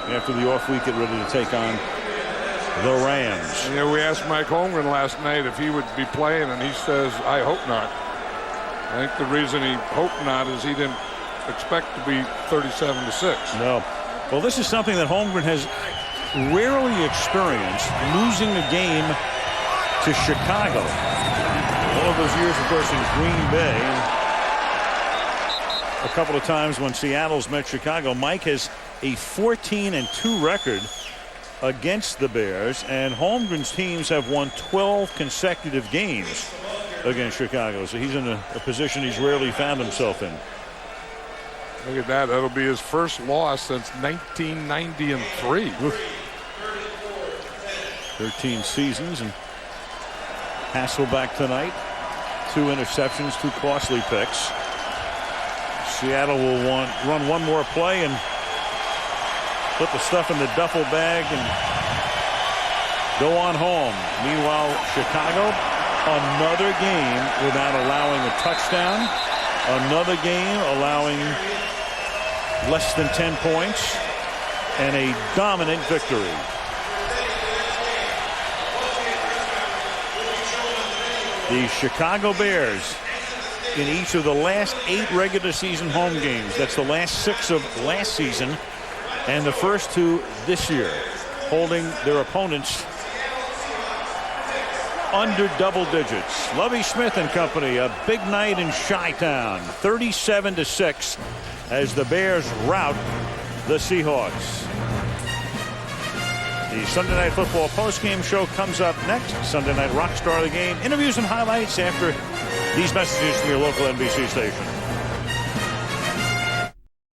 after the off week, get ready to take on the Rams. Yeah, we asked Mike Holmgren last night if he would be playing, and he says, I hope not. I think the reason he hoped not is he didn't expect to be 37-6. No. Well, this is something that Holmgren has rarely experienced, losing a game to Chicago. All of those years, of course, in Green Bay. A couple of times when Seattle's met Chicago, Mike has a 14-2 record against the Bears, and Holmgren's teams have won 12 consecutive games against Chicago. So he's in a position he's rarely found himself in. Look at that. That'll be his first loss since 1993. 13 seasons, and Hasselbeck tonight. 2 interceptions, 2 costly picks. Seattle will run one more play and put the stuff in the duffel bag and go on home. Meanwhile, Chicago, another game without allowing a touchdown. Another game allowing less than 10 points, and a dominant victory. The Chicago Bears, in each of the last 8 regular season home games, that's the last 6 of last season and the first 2 this year, holding their opponents under double digits. Lovie Smith and company, a big night in Chi-Town, 37-6 as the Bears rout the Seahawks. The Sunday Night Football postgame show comes up next. Sunday Night Rockstar of the Game. Interviews and highlights after these messages from your local NBC station.